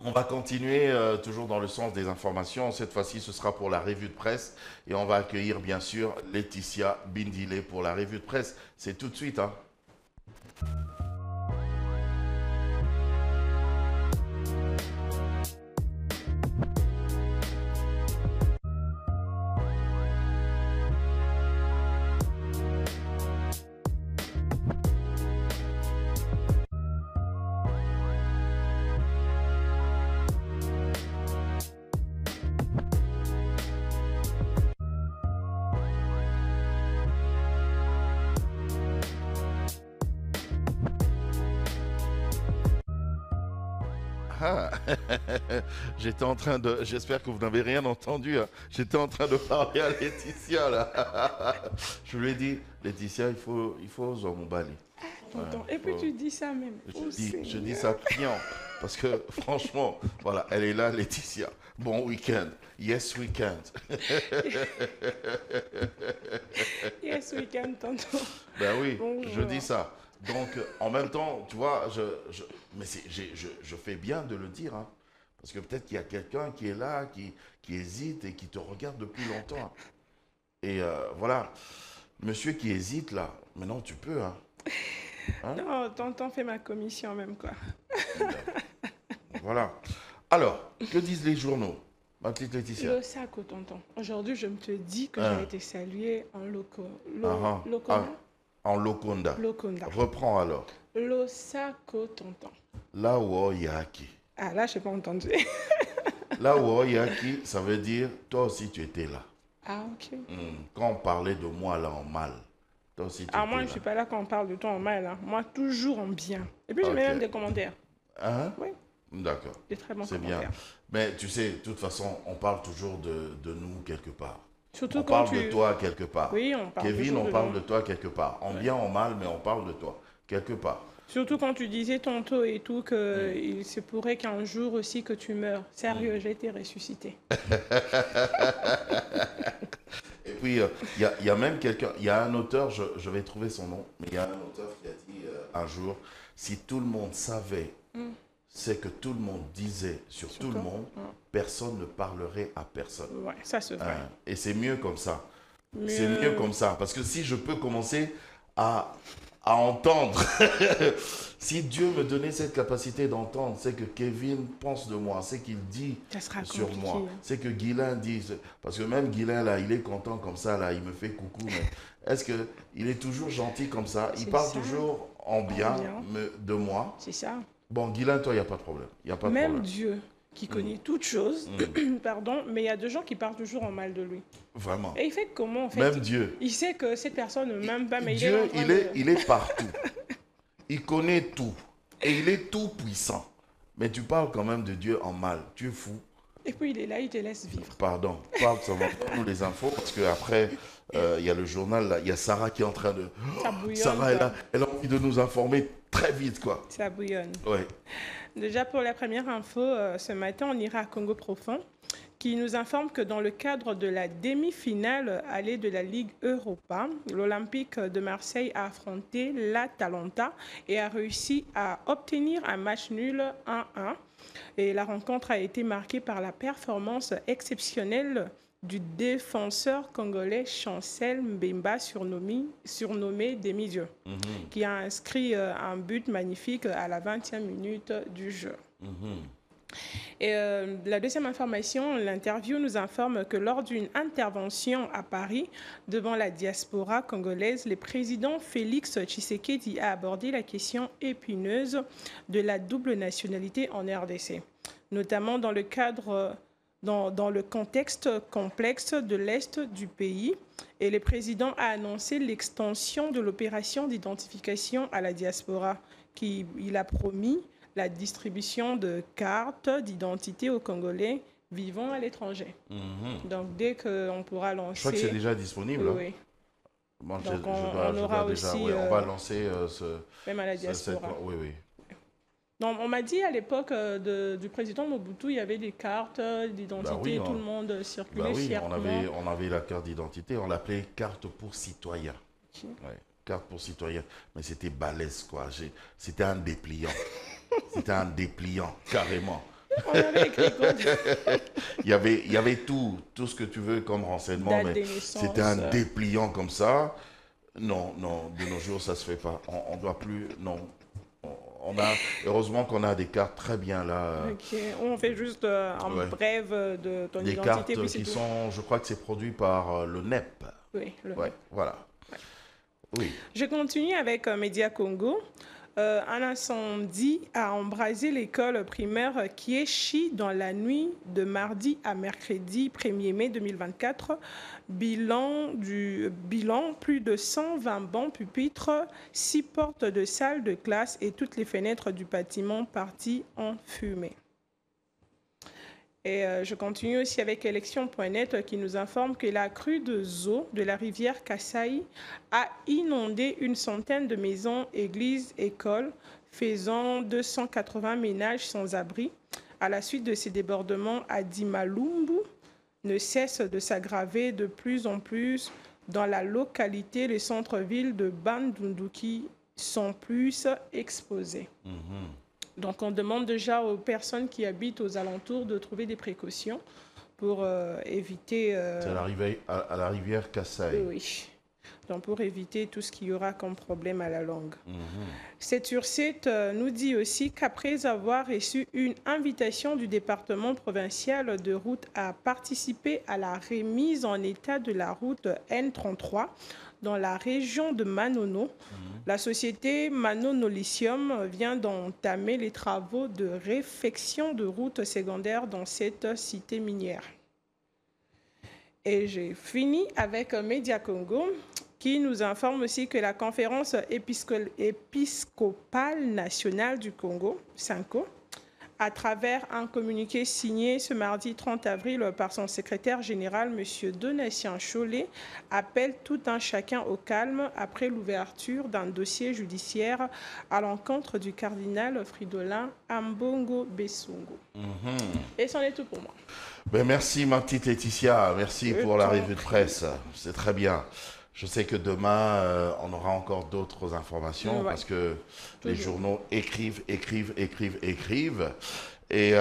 on va continuer toujours dans le sens des informations. Cette fois-ci, ce sera pour la revue de presse et on va accueillir bien sûr Laetitia Bindile pour la revue de presse. C'est tout de suite, hein. Ah, j'étais en train de... J'espère que vous n'avez rien entendu. Hein. J'étais en train de parler à Laetitia, là. Je lui ai dit, Laetitia, il faut Zomobali. Tonton. Et puis tu dis ça même. Je dis ça client. Parce que, franchement, voilà, elle est là, Laetitia. Bon week-end. Yes, week-end. Yes, week-end, tonton. Ben oui, Bonjour. je dis ça. Donc, en même temps, tu vois, je fais bien de le dire, hein, parce que peut-être qu'il y a quelqu'un qui est là, qui hésite et qui te regarde depuis longtemps. Et voilà, monsieur qui hésite là, maintenant tu peux. Hein. Hein? Non, tonton fait ma commission même, quoi. Voilà. Alors, que disent les journaux, ma petite Laetitia? Le sac, tonton. Aujourd'hui, je me te dis que j'ai été salué en En Lokonda. Lokonda. Reprends alors. Losako, tonton. Lawo Yaki. Ah, là, je n'ai pas entendu. Lawo Yaki, ça veut dire, toi aussi tu étais là. Ah, ok. Quand on parlait de moi là en mal, toi aussi tu Ah, étais moi, je là. ne suis pas là quand on parle de toi en mal. Hein. Moi, toujours en bien. Et puis, je mets Ok. même des commentaires. Hein? Oui. D'accord. Des très bons C'est commentaires. bien. Mais tu sais, de toute façon, on parle toujours de nous quelque part. Surtout On quand parle de toi quelque part. Oui, on parle Kevin, toujours on de parle nous. de toi quelque part. En bien, en mal, mais on parle de toi quelque part. Surtout quand tu disais tantôt et tout qu'il se pourrait qu'un jour aussi que tu meurs. Sérieux, j'ai été ressuscité. Et puis, il y a même quelqu'un, il y a un auteur, je vais trouver son nom, mais il y a un auteur qui a dit un jour, si tout le monde savait ce que tout le monde disait sur tout le monde, personne ne parlerait à personne. Ouais, ça se fait. Hein, et c'est mieux comme ça. C'est mieux comme ça. Parce que si je peux commencer à entendre, si Dieu me donnait cette capacité d'entendre, c'est que Kevin pense de moi, c'est qu'il dit Ça sera sur compliqué, moi, hein. c'est que Guilain dit, parce que même Guilain là, il est content comme ça, là, il me fait coucou, mais est-ce qu'il est toujours gentil comme ça? Il C'est parle ça. toujours en bien bien. de moi. C'est ça. Bon, Guilain, toi, il n'y a pas de problème. Il y a pas de Même problème. Dieu, qui connaît toutes choses, pardon, mais il y a des gens qui parlent toujours en mal de lui. Vraiment. Et il fait comment, en fait? Même Dieu. Il sait que cette personne ne m'aime pas, mais Dieu, il est en train il est partout. Il connaît tout. Et il est tout puissant. Mais tu parles quand même de Dieu en mal. Tu es fou. Et puis il est là, il te laisse vivre. Pardon. Parle seulement nous les infos. Parce qu'après, il y a le journal, là. Il y a Sarah qui est en train de... Ça bouillonne. Sarah est quoi. là. Elle a envie de nous informer très vite, quoi. Ça bouillonne. Ouais. Déjà, pour la première info, ce matin, on ira à Congo Profond, qui nous informe que dans le cadre de la demi-finale allée de la Ligue Europa, l'Olympique de Marseille a affronté l'Atalanta et a réussi à obtenir un match nul 1-1. Et la rencontre a été marquée par la performance exceptionnelle du défenseur congolais Chancel Mbemba, surnommé Demi-Dieu, qui a inscrit un but magnifique à la 20e minute du jeu. Et la deuxième information, l'interview nous informe que lors d'une intervention à Paris devant la diaspora congolaise, le président Félix Tshisekedi a abordé la question épineuse de la double nationalité en RDC, notamment dans le cadre dans le contexte complexe de l'Est du pays. Et le président a annoncé l'extension de l'opération d'identification à la diaspora, il a promis la distribution de cartes d'identité aux Congolais vivant à l'étranger. Donc, dès qu'on pourra lancer... Je crois que c'est déjà disponible. Oui. Bon, donc, on aura aussi... on va lancer même à la diaspora. Oui, oui. Donc, on m'a dit à l'époque du président Mobutu, il y avait des cartes d'identité, tout le monde circulait fièrement. On avait la carte d'identité, on l'appelait carte pour citoyen. Okay. Ouais, carte pour citoyen. Mais c'était balèze, quoi. C'était un dépliant. C'était un dépliant, carrément. On avait écrit il y avait tout ce que tu veux comme renseignement, mais c'était un dépliant comme ça. Non, de nos jours, ça ne se fait pas. On ne doit plus... Non. Heureusement qu'on a des cartes très bien là. Ok, on fait juste un bref de ton des identité. Des cartes qui sont, je crois que c'est produit par le NEP. Oui, le NEP. Voilà. Ouais. Oui. Je continue avec Média Congo. Un incendie a embrasé l'école primaire Kieshi dans la nuit de mardi à mercredi 1er mai 2024. Bilan, plus de 120 bancs pupitres, 6 portes de salles de classe et toutes les fenêtres du bâtiment parties en fumée. Et je continue aussi avec Élection.net qui nous informe que la crue de eau de la rivière Kasaï a inondé une centaine de maisons, églises, écoles, faisant 280 ménages sans abri. À la suite de ces débordements, Adimalumbu ne cesse de s'aggraver de plus en plus dans la localité. Les centres-villes de Bandunduki sont plus exposés. Donc, on demande déjà aux personnes qui habitent aux alentours de trouver des précautions pour éviter... C'est à la rivière Kasaï. Oui. Donc, pour éviter tout ce qu'il y aura comme problème à la longue. Cette URSET nous dit aussi qu'après avoir reçu une invitation du département provincial de route à participer à la remise en état de la route N33 dans la région de Manono, la société Manono Lithium vient d'entamer les travaux de réfection de routes secondaires dans cette cité minière. Et j'ai fini avec Média Congo qui nous informe aussi que la conférence épiscopale nationale du Congo, SENCO, à travers un communiqué signé ce mardi 30 avril par son secrétaire général, M. Donatien Cholet, appelle tout un chacun au calme après l'ouverture d'un dossier judiciaire à l'encontre du cardinal Fridolin Ambongo Bessungu. Et c'en est tout pour moi. Ben merci ma petite Laetitia, merci pour la revue de presse, c'est très bien. Je sais que demain, on aura encore d'autres informations parce que les journaux écrivent. Et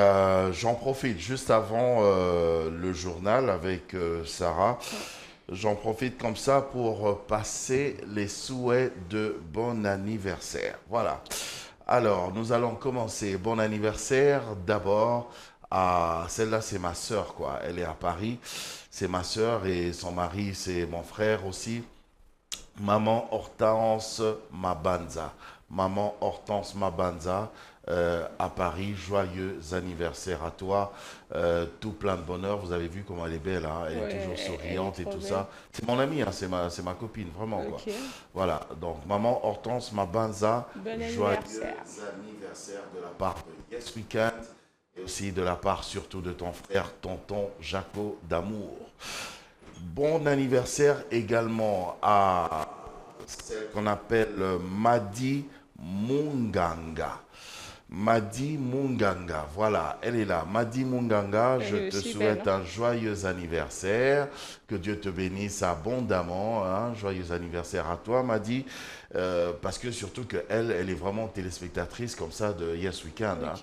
j'en profite juste avant le journal avec Sarah. J'en profite comme ça pour passer les souhaits de bon anniversaire. Voilà. Alors, nous allons commencer. Bon anniversaire d'abord à... Celle-là, c'est ma sœur, quoi. Elle est à Paris. C'est ma sœur et son mari, c'est mon frère aussi. Maman Hortense Mabanza. Maman Hortense Mabanza à Paris. Joyeux anniversaire à toi. Tout plein de bonheur. Vous avez vu comment elle est belle. Hein? Elle est toujours souriante et tout ça. C'est mon amie, hein? c'est ma copine, vraiment. Quoi. Voilà. Donc, Maman Hortense Mabanza. Joyeux anniversaire de la part de Yes Weekend. Et aussi de la part surtout de ton frère, tonton Jaco d'amour. Bon anniversaire également à celle qu'on appelle Madi Munganga. Madi Munganga, voilà, elle est là. Madi Munganga, je te souhaite un joyeux anniversaire. Que Dieu te bénisse abondamment. Hein. Joyeux anniversaire à toi, Madi. Parce que surtout qu'elle est vraiment téléspectatrice comme ça de Yes Weekend hein,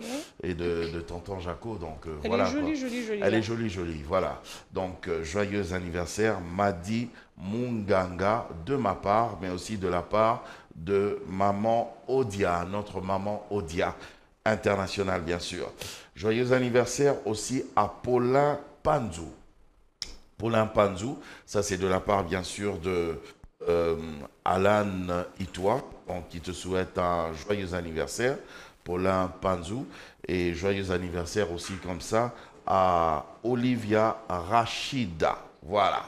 et de tonton Jaco. Donc voilà. Elle est jolie. Elle est jolie, voilà. Donc joyeux anniversaire, Madi Munganga, de ma part, mais aussi de la part de maman Odia, notre maman Odia, internationale bien sûr. Joyeux anniversaire aussi à Paulin Panzou. Paulin Panzou, ça c'est de la part bien sûr de Alan Itoa, donc qui te souhaite un joyeux anniversaire, Paulin Panzou, et joyeux anniversaire aussi comme ça à Olivia Rachida. Voilà.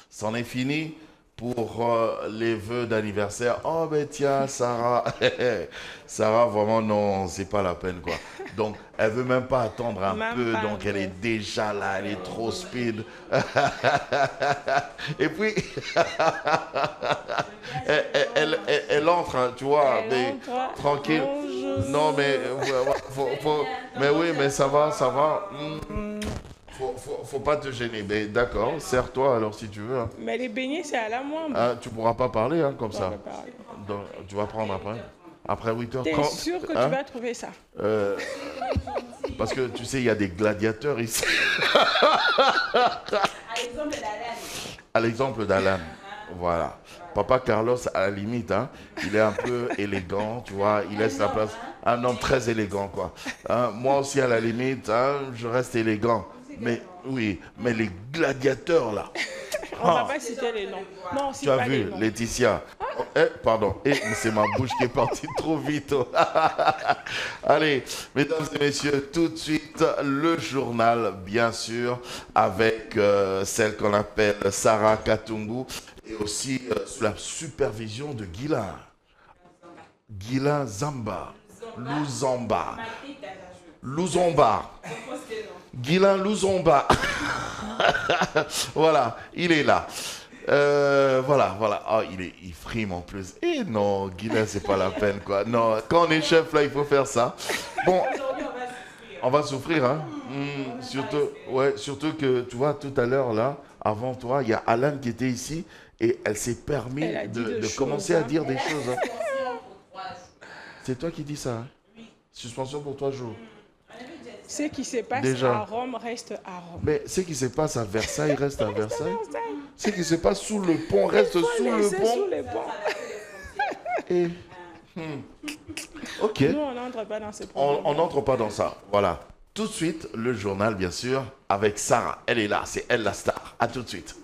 C'en est fini pour les vœux d'anniversaire. Oh, ben tiens, Sarah. Sarah, vraiment, non, c'est pas la peine, quoi. Donc, elle veut même pas attendre un peu. Donc, elle est déjà là. Elle est trop speed. Et puis, elle entre, hein, tu vois, mais tranquille. Non, mais, mais oui, mais ça va, ça va. Faut pas te gêner. Mais d'accord, serre-toi alors si tu veux. Hein. Mais les beignets, c'est à la moindre. Ah, tu pourras pas parler hein, comme ça. Donc, tu vas prendre après. Après 8h30. T'es sûr que tu vas trouver ça? Parce que tu sais, il y a des gladiateurs ici. À l'exemple d'Alan. Voilà. Papa Carlos, à la limite, hein, il est un peu élégant, tu vois, il laisse la place. Un homme très élégant, quoi. Hein, moi aussi, à la limite, hein, je reste élégant. Mais oui, mais les gladiateurs, là. On ne va pas citer les noms. Non, tu as vu, Laetitia. Pardon, c'est ma bouche qui est partie trop vite. Allez, mesdames et messieurs, tout de suite, le journal, bien sûr, avec celle qu'on appelle Sarah Katungu, et aussi sous la supervision de Guilain Zamba. Luzomba. Guilain Luzomba. Voilà, il est là. Voilà. Oh, il frime en plus. Et non, Guilain, c'est pas la peine, quoi. Non, quand on est chef, là, il faut faire ça. Bon, on va souffrir, hein. Surtout que, tu vois, tout à l'heure, là, avant toi, il y a Alan qui était ici et elle s'est permis de commencer à dire des choses. Hein. C'est toi qui dis ça, hein? Suspension pour 3 jours. Ce qui se passe à Rome reste à Rome. Mais ce qui se passe à Versailles reste à Versailles. Ce qui se passe sous le pont reste sous le pont. Et, ok. Nous, on n'entre pas dans ce problème. On n'entre pas dans ça. Voilà. Tout de suite, le journal, bien sûr, avec Sarah. Elle est là, c'est elle la star. À tout de suite.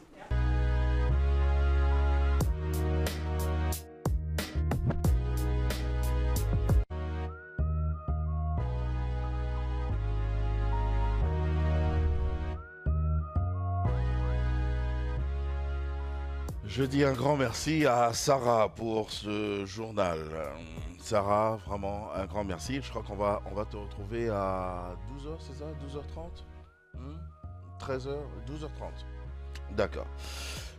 Je dis un grand merci à Sarah pour ce journal. Sarah, vraiment un grand merci. Je crois qu'on va te retrouver à 12h, c'est ça? 12h30 13h, 12h30. D'accord.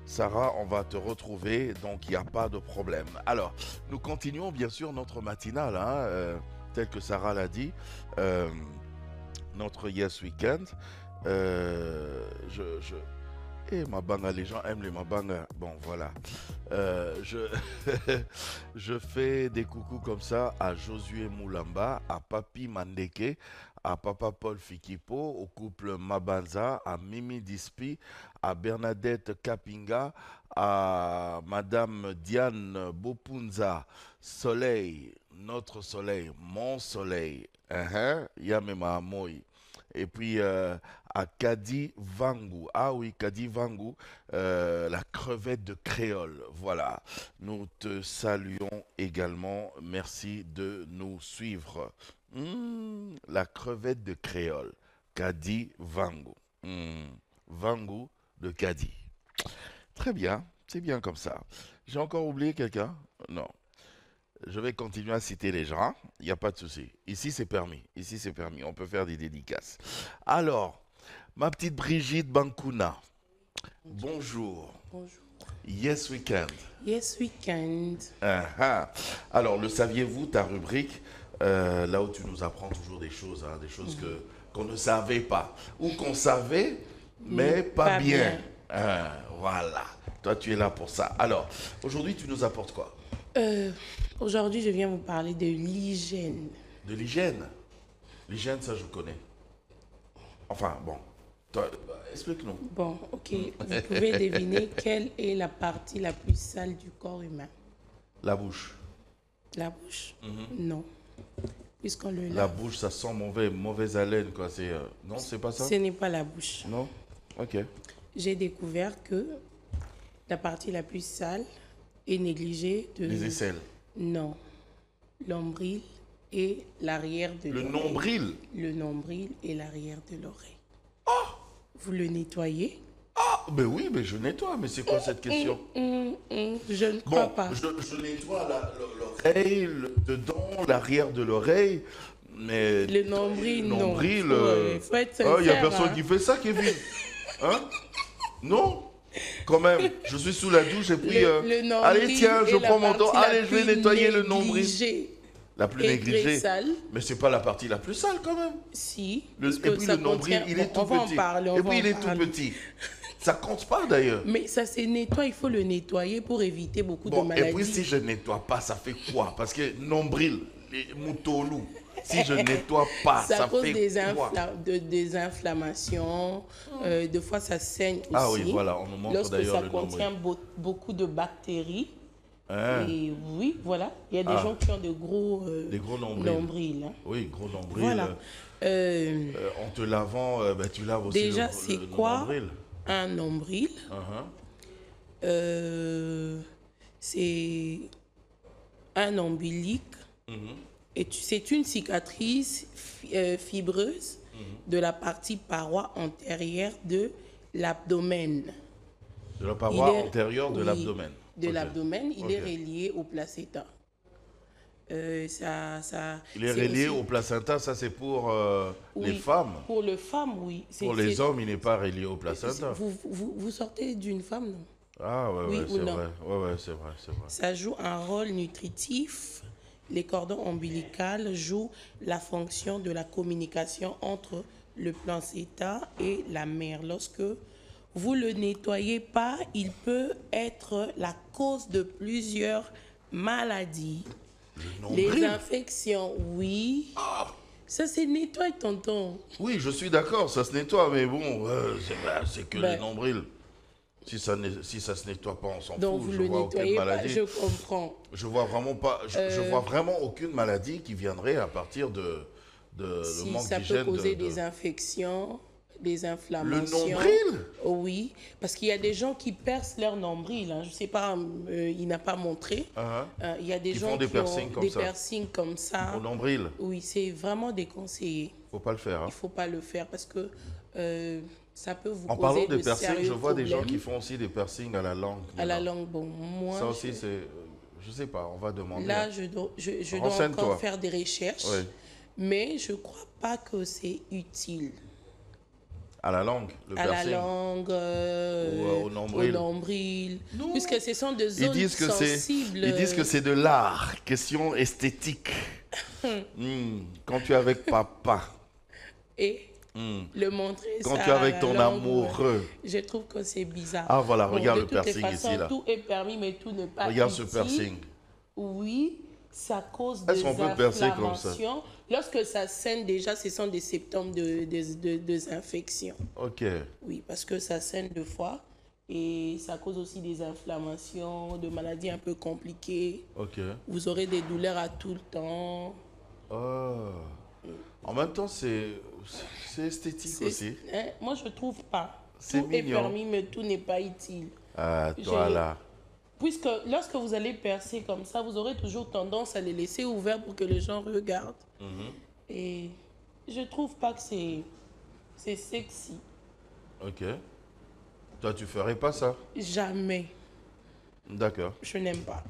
Sarah, on va te retrouver, donc il n'y a pas de problème. Alors, nous continuons bien sûr notre matinale, hein, tel que Sarah l'a dit, notre Yes Weekend. Et Mabanga, les gens aiment les Mabanga. Bon, voilà. Je fais des coucous comme ça à Josué Moulamba, à Papi Mandeke, à Papa Paul Fikipo, au couple Mabanza, à Mimi Dispi, à Bernadette Kapinga, à Madame Diane Bopunza, Soleil, notre soleil, mon soleil, Yamema Moi. Et puis à Kadi Vangu. Ah oui, Kadi Vangu, la crevette de créole. Voilà, nous te saluons également. Merci de nous suivre. La crevette de créole, Kadi Vangu. Vangu de Kadi. Très bien, c'est bien comme ça. J'ai encore oublié quelqu'un? Non. Je vais continuer à citer les gens, il n'y a pas de souci. Ici, c'est permis. Ici, c'est permis. On peut faire des dédicaces. Alors, ma petite Brigitte Bankuna. Bonjour. Bonjour. Yes Weekend. Yes Weekend. Alors, le saviez-vous, ta rubrique, là où tu nous apprends toujours des choses, hein, des choses qu'on ne savait pas. Ou qu'on savait, mais pas bien. Voilà. Toi, tu es là pour ça. Alors, aujourd'hui, tu nous apportes quoi? Aujourd'hui, je viens vous parler de l'hygiène. De l'hygiène? L'hygiène, ça, je connais. Enfin, bon. Toi, explique-nous. Bon, ok. Vous pouvez deviner quelle est la partie la plus sale du corps humain? La bouche. La bouche? Non. Puisqu'on le lave. La bouche, ça sent mauvaise haleine, quoi. Non, c'est pas ça? Ce n'est pas la bouche. Non? Ok. J'ai découvert que la partie la plus sale est négligée de... Les aisselles? Non. L'ombril et l'arrière de l'oreille. Le nombril? Le nombril et l'arrière de l'oreille. Vous le nettoyez? Ah, ben oui, mais je nettoie. Mais c'est quoi cette question? Je ne crois pas. Je nettoie l'oreille, dedans, l'arrière de l'oreille. Mais le nombril, non. Faut être sincère. Il n'y a personne qui fait ça, Kevin. Hein? Non? Quand même, je suis sous la douche et puis... allez, tiens, je prends mon temps. Allez, je vais nettoyer le nombril. La plus négligée. Mais c'est pas la partie la plus sale quand même. Si. Et puis le nombril, il est tout petit. Et puis il est tout petit. Ça compte pas d'ailleurs. Mais ça se nettoie, il faut le nettoyer pour éviter beaucoup de maladies. Et puis si je nettoie pas, ça fait quoi? Parce que nombril, les moutons-loups, si je nettoie pas, ça cause fait quoi? des inflammations, des fois ça saigne aussi. Ah oui, voilà, on nous montre d'ailleurs le nombril. Lorsque ça contient beaucoup de bactéries. Et oui, voilà, il y a des gens qui ont de gros, nombrils. Hein. Oui, gros nombril. Voilà. En te lavant, tu laves aussi déjà, c'est quoi nombril. Un nombril? C'est un ombilique. Et c'est une cicatrice fibreuse de la partie paroi antérieure de l'abdomen. De la paroi antérieure de l'abdomen. De l'abdomen, il est relié au placenta. Il est relié au placenta, ça c'est pour les femmes. Pour les femmes, oui. Pour les hommes, il n'est pas relié au placenta. Vous sortez d'une femme, non? Ah ouais, c'est vrai. Ouais, c'est vrai. Ça joue un rôle nutritif. Les cordons ombilicaux jouent la fonction de la communication entre le placenta et la mère. Lorsque vous ne le nettoyez pas, il peut être la cause de plusieurs maladies. Les infections, oui. Ça se nettoie, tonton. Oui, je suis d'accord, ça se nettoie, mais bon, c'est que le nombril. Si ça se nettoie pas, on s'en fout. Donc vous le nettoyez pas, je comprends. Je vois vraiment pas, je vois vraiment aucune maladie qui viendrait à partir de manque d'hygiène. Si ça peut causer des infections, des inflammations. Le nombril? Oui, parce qu'il y a des gens qui percent leur nombril. Hein. Je ne sais pas, il n'a pas montré. Il y a des gens qui ont des piercings comme ça. Au nombril? Oui, c'est vraiment déconseillé. Il ne faut pas le faire. Hein. Il ne faut pas le faire parce que ça peut vous en causer parlant de piercings, sérieux je vois problèmes. des gens qui font aussi des piercings à la langue. À la langue, bon, moi... Ça aussi, c'est... Je ne sais pas, on va demander. Là, je dois encore faire des recherches, mais je ne crois pas que c'est utile. À la langue, le piercing? À la langue, au nombril. Au nombril. Puisque ce sont des zones sensibles. Ils disent que c'est de l'art, question esthétique. Quand tu es avec papa. Et le montrer quand ça tu es avec à ton la langue, amoureux. Je trouve que c'est bizarre. Ah voilà, regarde le de toutes piercing les façons, ici là. Tout est permis, mais tout n'est pas regarde utile. Ce piercing. Oui, ça cause des inflammations. Lorsque ça saigne déjà, ce sont des symptômes de infections. Ok. Oui, parce que ça saigne deux fois et ça cause aussi des inflammations, de maladies un peu compliquées. Ok. Vous aurez des douleurs à tout le temps. Oh. En même temps, c'est esthétique aussi. Moi, je trouve pas. Tout est permis, mais tout n'est pas utile. Ah, toi là. Puisque lorsque vous allez percer comme ça, vous aurez toujours tendance à les laisser ouverts pour que les gens regardent. Et je trouve pas que c'est sexy. Ok. Toi, tu ferais pas ça? Jamais. D'accord. Je n'aime pas.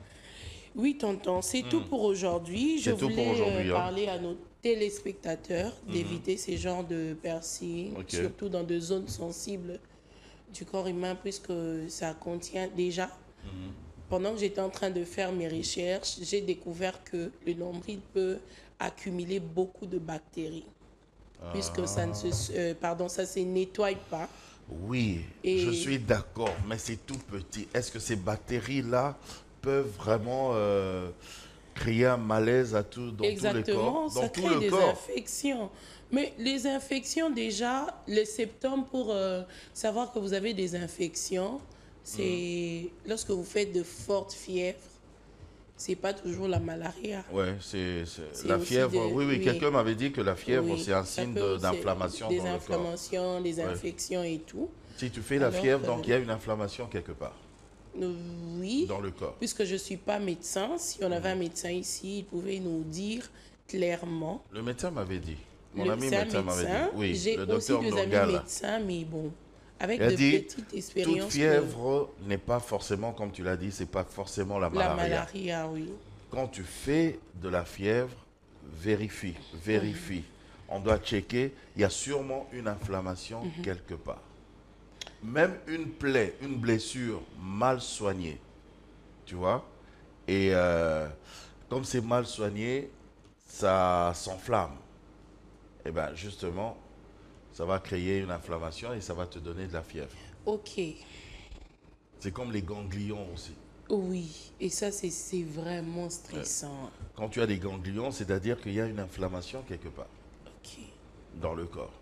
Oui, tonton, c'est tout pour aujourd'hui. Je voulais parler à nos téléspectateurs d'éviter ces genres de piercing, surtout dans des zones sensibles du corps humain, puisque ça contient déjà... Pendant que j'étais en train de faire mes recherches, j'ai découvert que le nombril peut accumuler beaucoup de bactéries, puisque ça ne se nettoie pas. Oui, je suis d'accord, mais c'est tout petit. Est-ce que ces bactéries-là peuvent vraiment créer un malaise dans tous les corps? Exactement, ça crée des infections. Mais les infections, déjà, les symptômes pour savoir que vous avez des infections, c'est lorsque vous faites de fortes fièvres. C'est pas toujours la malaria. Oui, c'est la fièvre. Oui, quelqu'un m'avait dit que la fièvre, c'est un signe d'inflammation dans le corps. Des inflammations, des infections et tout. Si tu fais la fièvre, donc il y a une inflammation quelque part. Oui. Dans le corps. Puisque je ne suis pas médecin, si on avait un médecin ici, il pouvait nous dire clairement. Le médecin m'avait dit. Mon ami médecin m'avait dit. Oui, j'ai aussi des amis médecins, mais bon, avec de petites expériences. Toute fièvre n'est pas forcément, comme tu l'as dit, c'est pas forcément la malaria. La malaria, oui. Quand tu fais de la fièvre, vérifie. On doit checker, il y a sûrement une inflammation quelque part. Même une plaie, une blessure mal soignée, tu vois, et comme c'est mal soigné, ça s'enflamme. Et bien justement, ça va créer une inflammation et ça va te donner de la fièvre. Ok. C'est comme les ganglions aussi. Oui, et ça c'est vraiment stressant. Quand tu as des ganglions, c'est-à-dire qu'il y a une inflammation quelque part. Ok. Dans le corps.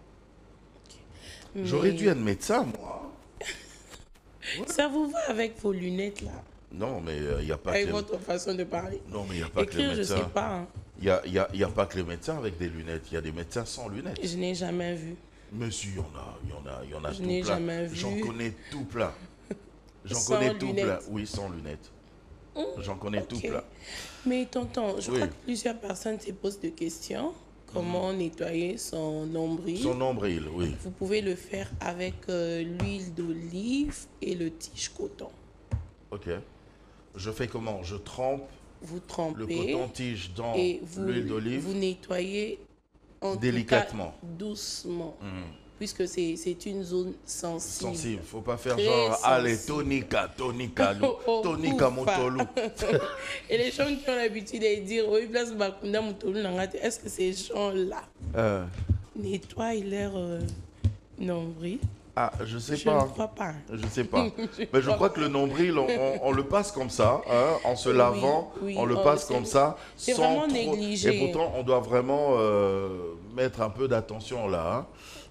Mais... J'aurais dû être médecin, moi. Ouais. Ça vous va avec vos lunettes là? Non, mais il n'y a pas avec votre façon de parler. Non, mais il n'y a pas que les médecins. Je sais pas. Hein. Il y a pas que les médecins avec des lunettes. Il y a des médecins sans lunettes. Je n'ai jamais vu. Mais si, il y en a je tout n'ai plein. Jamais vu. J'en connais tout plein. J'en connais tout plein. Oui, sans lunettes. J'en connais tout plein. Mais tonton, je crois que plusieurs personnes se posent des questions. Comment nettoyer son nombril? Son nombril, oui. Vous pouvez le faire avec l'huile d'olive et le tige coton. Ok. Je fais comment? Je trempe vous trempez le coton-tige dans l'huile d'olive. Vous nettoyez délicatement, doucement. Puisque c'est une zone sensible. Sensible. Faut pas faire genre, allez, tonica, motolu. Et les gens qui ont l'habitude de dire, oui, place bakunda motolu, est-ce que ces gens-là nettoient leur nombril? Ah, je sais pas. Je ne crois pas. Je sais pas. Mais je crois que le nombril, on le passe comme ça, hein, en se lavant, on le passe comme ça. C'est vraiment négligé. Et pourtant, on doit vraiment mettre un peu d'attention là. Hein.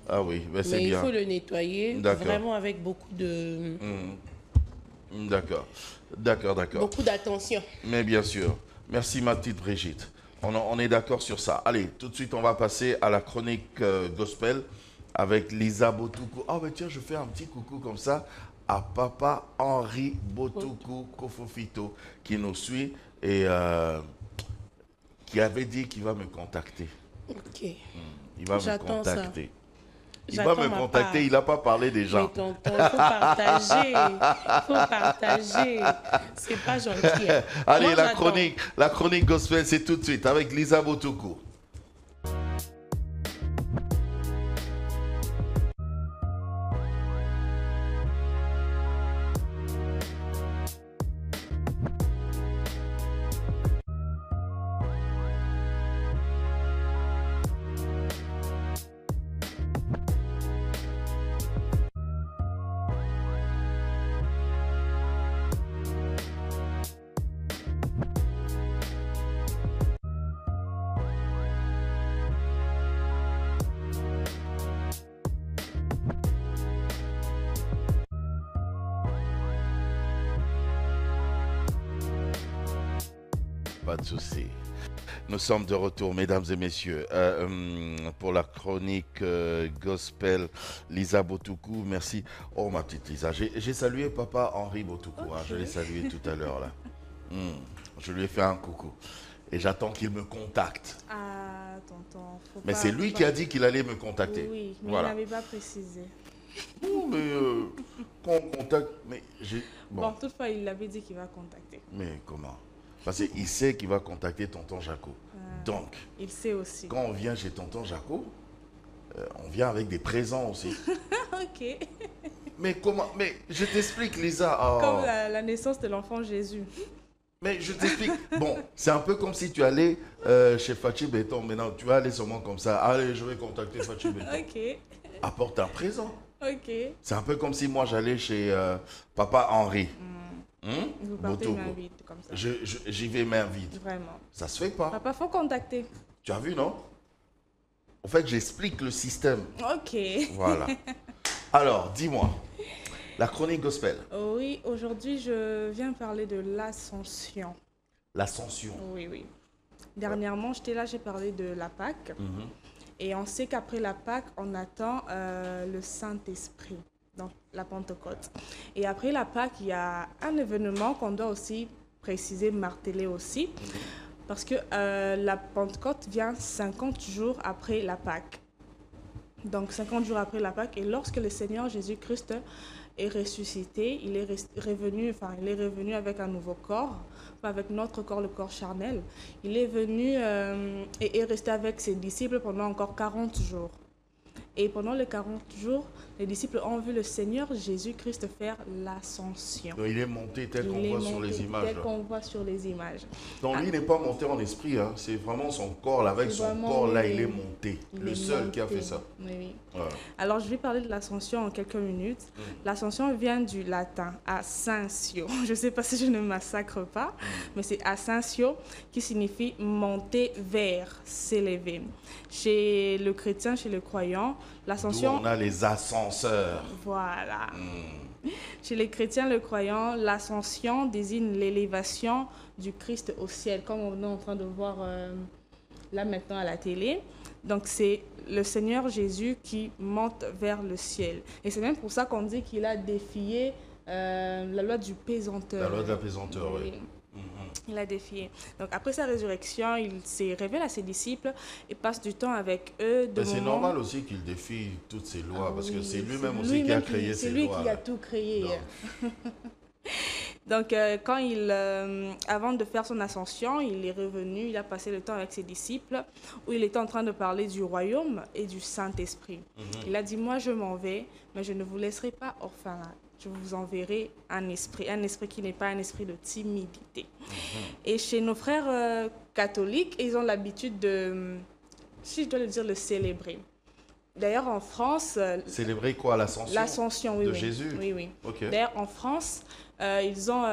Ah oui, ben c'est bien. Mais il faut le nettoyer vraiment avec beaucoup de... D'accord. Beaucoup d'attention. Mais bien sûr. Merci ma petite Brigitte. On est d'accord sur ça. Allez, tout de suite, on va passer à la chronique gospel avec Lisa Botuku. Ah ben tiens, je fais un petit coucou comme ça à papa Henri Botuku Kofofito qui nous suit et qui avait dit qu'il va me contacter. Ok. Il va me contacter. Il va me contacter, il n'a pas parlé des gens. Mais tonton, il faut partager. Il faut partager. C'est pas gentil. Hein. Allez, moi, la chronique gospel, c'est tout de suite avec Lisa Botuku. Pas de souci. Nous sommes de retour, mesdames et messieurs, pour la chronique gospel. Lisa Botuku, merci. Oh, ma petite Lisa, j'ai salué papa Henri Botuku. Okay. Hein, je l'ai salué tout à l'heure, là. Je lui ai fait un coucou. Et j'attends qu'il me contacte. Ah, tonton. Mais c'est lui qui a dit qu'il allait me contacter. Oui, mais voilà. Il n'avait pas précisé. Non, mais quand on contacte... Mais bon, toutefois, il avait dit qu'il va contacter. Mais comment? Parce qu'il sait qu'il va contacter tonton Jaco. Donc, il sait aussi. Quand on vient chez tonton Jaco, on vient avec des présents aussi. Ok. Mais comment? Mais je t'explique, Lisa. Oh. Comme la naissance de l'enfant Jésus. Mais je t'explique. Bon, c'est un peu comme si tu allais chez Fachi Béton. Maintenant, tu vas aller seulement comme ça. Allez, je vais contacter Fachi Béton. Ok. Apporte un présent. Ok. C'est un peu comme si moi, j'allais chez papa Henri. Vous partez main vide comme ça. J'y vais main vide. Vraiment. Ça se fait pas. Papa, faut contacter. Tu as vu, non? En fait, j'explique le système. Ok. Voilà. Alors, dis-moi, la chronique gospel. Oui, aujourd'hui, je viens parler de l'ascension. L'ascension? Oui, oui. Dernièrement, j'étais là, j'ai parlé de la Pâque. Et on sait qu'après la Pâque, on attend le Saint-Esprit. Donc, la Pentecôte. Et après la Pâque, il y a un événement qu'on doit aussi préciser, marteler aussi. Parce que la Pentecôte vient 50 jours après la Pâque. Donc 50 jours après la Pâque. Et lorsque le Seigneur Jésus-Christ est ressuscité, il est revenu avec un nouveau corps, avec notre corps, le corps charnel. Il est venu et est resté avec ses disciples pendant encore 40 jours. Et pendant les 40 jours, les disciples ont vu le Seigneur Jésus-Christ faire l'ascension. Il est monté tel qu'on voit sur les images. Tel qu'on voit sur les images. Donc lui, il n'est pas monté en esprit, hein. C'est vraiment son corps, là, avec son corps, là, il est monté. Le seul qui a fait ça. Oui. Ouais. Alors, je vais parler de l'ascension en quelques minutes. L'ascension vient du latin ascensio. Je ne sais pas si je ne massacre pas, mais c'est ascensio qui signifie monter vers, s'élever. Chez le chrétien, chez le croyant, l'ascension... On a les ascenseurs. Voilà. Chez les chrétiens, le croyant, l'ascension désigne l'élévation du Christ au ciel, comme on est en train de voir là maintenant à la télé. Donc, c'est le Seigneur Jésus qui monte vers le ciel. Et c'est même pour ça qu'on dit qu'il a défié la loi du pesanteur. La loi de la pesanteur, oui. Il a défié. Donc, après sa résurrection, il s'est révélé à ses disciples et passe du temps avec eux. C'est normal aussi qu'il défie toutes ces lois, parce que c'est lui-même aussi qui a créé ces lois. C'est lui qui a tout créé. Donc, avant de faire son ascension, il est revenu, il a passé le temps avec ses disciples, où il était en train de parler du royaume et du Saint-Esprit. Il a dit, moi je m'en vais, mais je ne vous laisserai pas orphelins. Je vous enverrai un esprit qui n'est pas un esprit de timidité. Et chez nos frères catholiques, ils ont l'habitude de, si je dois le dire, le célébrer. D'ailleurs, en France... Célébrer quoi, l'ascension? L'ascension, oui. De Jésus? Oui, oui. Okay. D'ailleurs, en France, ils ont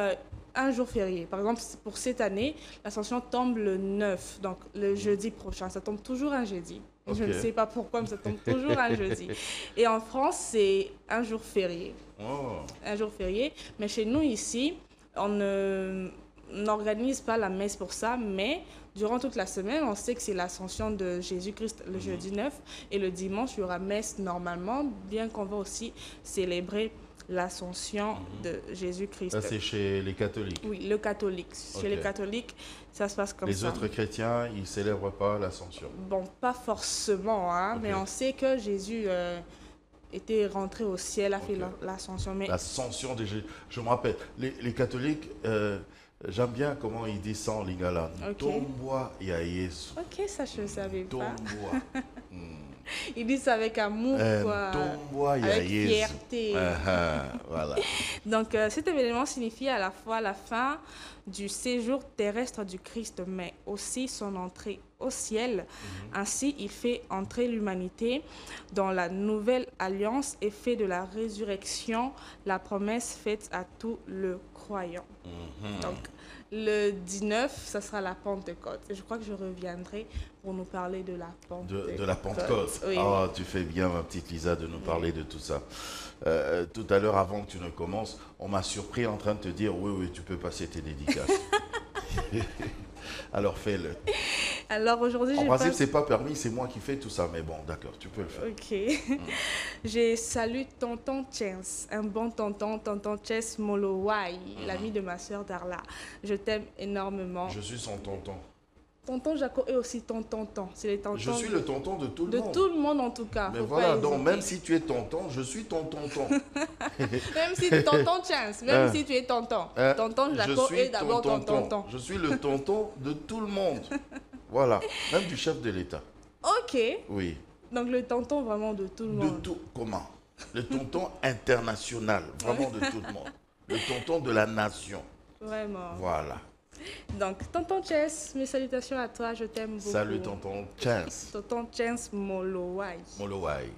un jour férié. Par exemple, pour cette année, l'ascension tombe le 9, donc le jeudi prochain. Ça tombe toujours un jeudi. Okay. Je ne sais pas pourquoi, mais ça tombe toujours un jeudi. Et en France, c'est un jour férié. Oh. Un jour férié. Mais chez nous, ici, on n'organise pas la messe pour ça, mais durant toute la semaine, on sait que c'est l'ascension de Jésus-Christ le jeudi 9. Et le dimanche, il y aura messe normalement, bien qu'on va aussi célébrer l'ascension de Jésus-Christ. Ça, c'est chez les catholiques? Oui, le catholique. Chez les catholiques, ça se passe comme ça. Les autres chrétiens, ils ne célèbrent pas l'ascension? Bon, pas forcément, hein, mais on sait que Jésus était rentré au ciel, a fait l'ascension. Mais... L'ascension de Jésus. Je me rappelle, les catholiques... j'aime bien comment ils disent ça en lingala. Tomboa ya Yesu. Ok, ça je ne savais pas. Tomboa. Ils disent ça avec amour, quoi. Tomboa ya avec Yesu. Fierté. Voilà. Donc cet événement signifie à la fois la fin du séjour terrestre du Christ, mais aussi son entrée au ciel. Ainsi, il fait entrer l'humanité dans la nouvelle alliance et fait de la résurrection la promesse faite à tout le croyant. Donc, le 19, ça sera la Pentecôte. Et je crois que je reviendrai pour nous parler de la Pentecôte. De la Pentecôte. Oui, oh, tu fais bien, ma petite Lisa, de nous parler de tout ça. Tout à l'heure, avant que tu ne commences, on m'a surpris en train de te dire, oui, tu peux passer tes dédicaces. Alors, fais-le. Alors aujourd'hui, en principe, c'est pas permis, c'est moi qui fais tout ça, mais bon, d'accord, tu peux le faire. Ok. J'ai salué tonton Chens, un bon tonton Chens Molowai, l'ami de ma sœur Darla. Je t'aime énormément. Je suis son tonton. Tonton Jaco est aussi ton tonton. C'est les tontons. Je suis le tonton de tout le monde. De tout le monde en tout cas. Mais voilà, donc même si tu es tonton, je suis ton tonton. Même si tonton Chance, même si tu es tonton. Tonton Jaco est d'abord ton tonton. Je suis le tonton de tout le monde. Voilà, même du chef de l'État. Ok. Oui. Donc le tonton vraiment de tout le monde. De tout, comment? Le tonton international, vraiment de tout le monde. Le tonton de la nation. Vraiment. Voilà. Donc, tonton Chess, mes salutations à toi, je t'aime beaucoup. Salut tonton Chess. Tonton Chess Molowai. Molowai.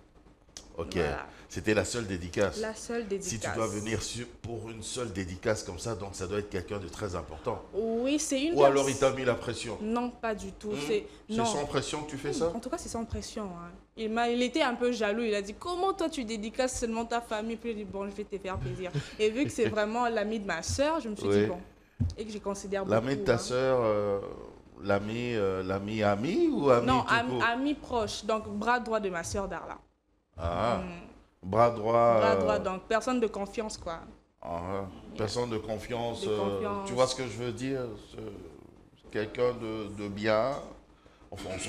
Ok. Voilà. C'était la seule dédicace. La seule dédicace. Si tu dois venir pour une seule dédicace comme ça, donc ça doit être quelqu'un de très important. Oui, c'est une... Ou alors il t'a mis la pression? Non, pas du tout. C'est sans pression que tu fais ça? En tout cas, c'est sans pression. Hein. Il était un peu jaloux. Il a dit, comment toi tu dédicaces seulement ta famille? Puis il a dit, bon, je vais te faire plaisir. Et vu que c'est vraiment l'ami de ma soeur, je me suis dit, bon, et que je considère beaucoup. L'ami de ta soeur, l'ami ami ou ami? Non, ami proche. Donc, bras droit de ma soeur Darla. Ah. Bras droit. Bras droit, donc personne de confiance, quoi. Personne de confiance. Tu vois ce que je veux dire? quelqu'un de bien. Enfin, on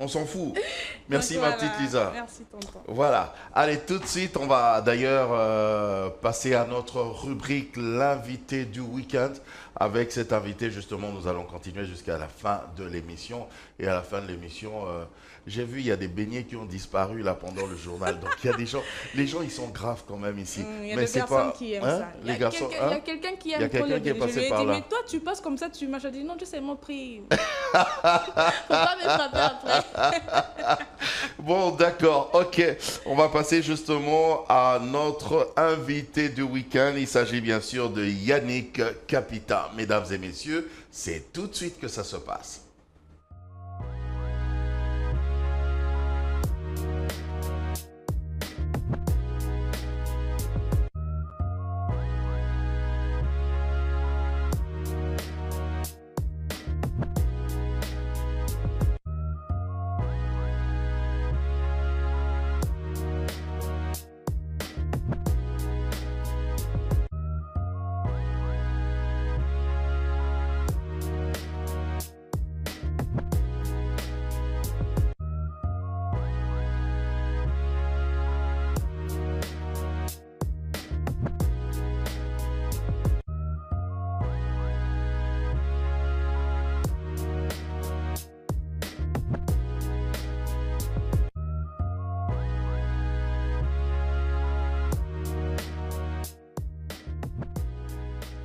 s'en fout. Merci, ma petite Lisa. Merci, tonton. Voilà. Allez, tout de suite, on va d'ailleurs passer à notre rubrique, l'invité du week-end. Avec cet invité, justement, nous allons continuer jusqu'à la fin de l'émission. Et à la fin de l'émission, j'ai vu, il y a des beignets qui ont disparu là pendant le journal. Donc, il y a des gens, les gens, ils sont graves quand même ici. Il y a des personnes qui aiment ça. Il y a quelqu'un qui aime trop le qui est passé par là. Mais toi, tu passes comme ça, tu m'as dit non, tu sais mon prix. Faut pas me frapper après. Bon, d'accord, ok. On va passer justement à notre invité du week-end. Il s'agit bien sûr de Yannick Capita. Mesdames et messieurs, c'est tout de suite que ça se passe.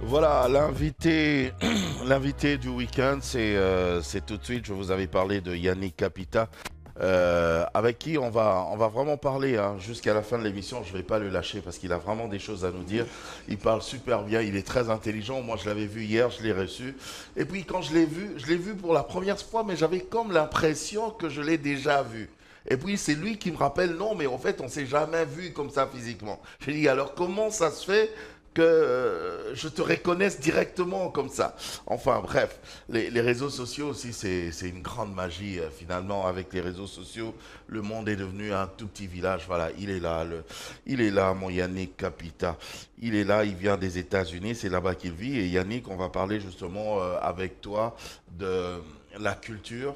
Voilà, l'invité du week-end, c'est tout de suite, je vous avais parlé de Yannick Capita, avec qui on va vraiment parler jusqu'à la fin de l'émission. Je ne vais pas le lâcher parce qu'il a vraiment des choses à nous dire. Il parle super bien, il est très intelligent. Moi, je l'avais vu hier, je l'ai reçu. Et puis, quand je l'ai vu pour la première fois, mais j'avais comme l'impression que je l'ai déjà vu. Et puis, c'est lui qui me rappelle, non, mais en fait, on ne s'est jamais vu comme ça physiquement. J'ai dit, alors, comment ça se fait que je te reconnaisse directement comme ça? Enfin bref, les réseaux sociaux aussi, c'est une grande magie finalement. Avec les réseaux sociaux, le monde est devenu un tout petit village. Voilà, il est là, mon Yannick Capita. Il est là, il vient des États-Unis, c'est là-bas qu'il vit. Et Yannick, on va parler justement avec toi de la culture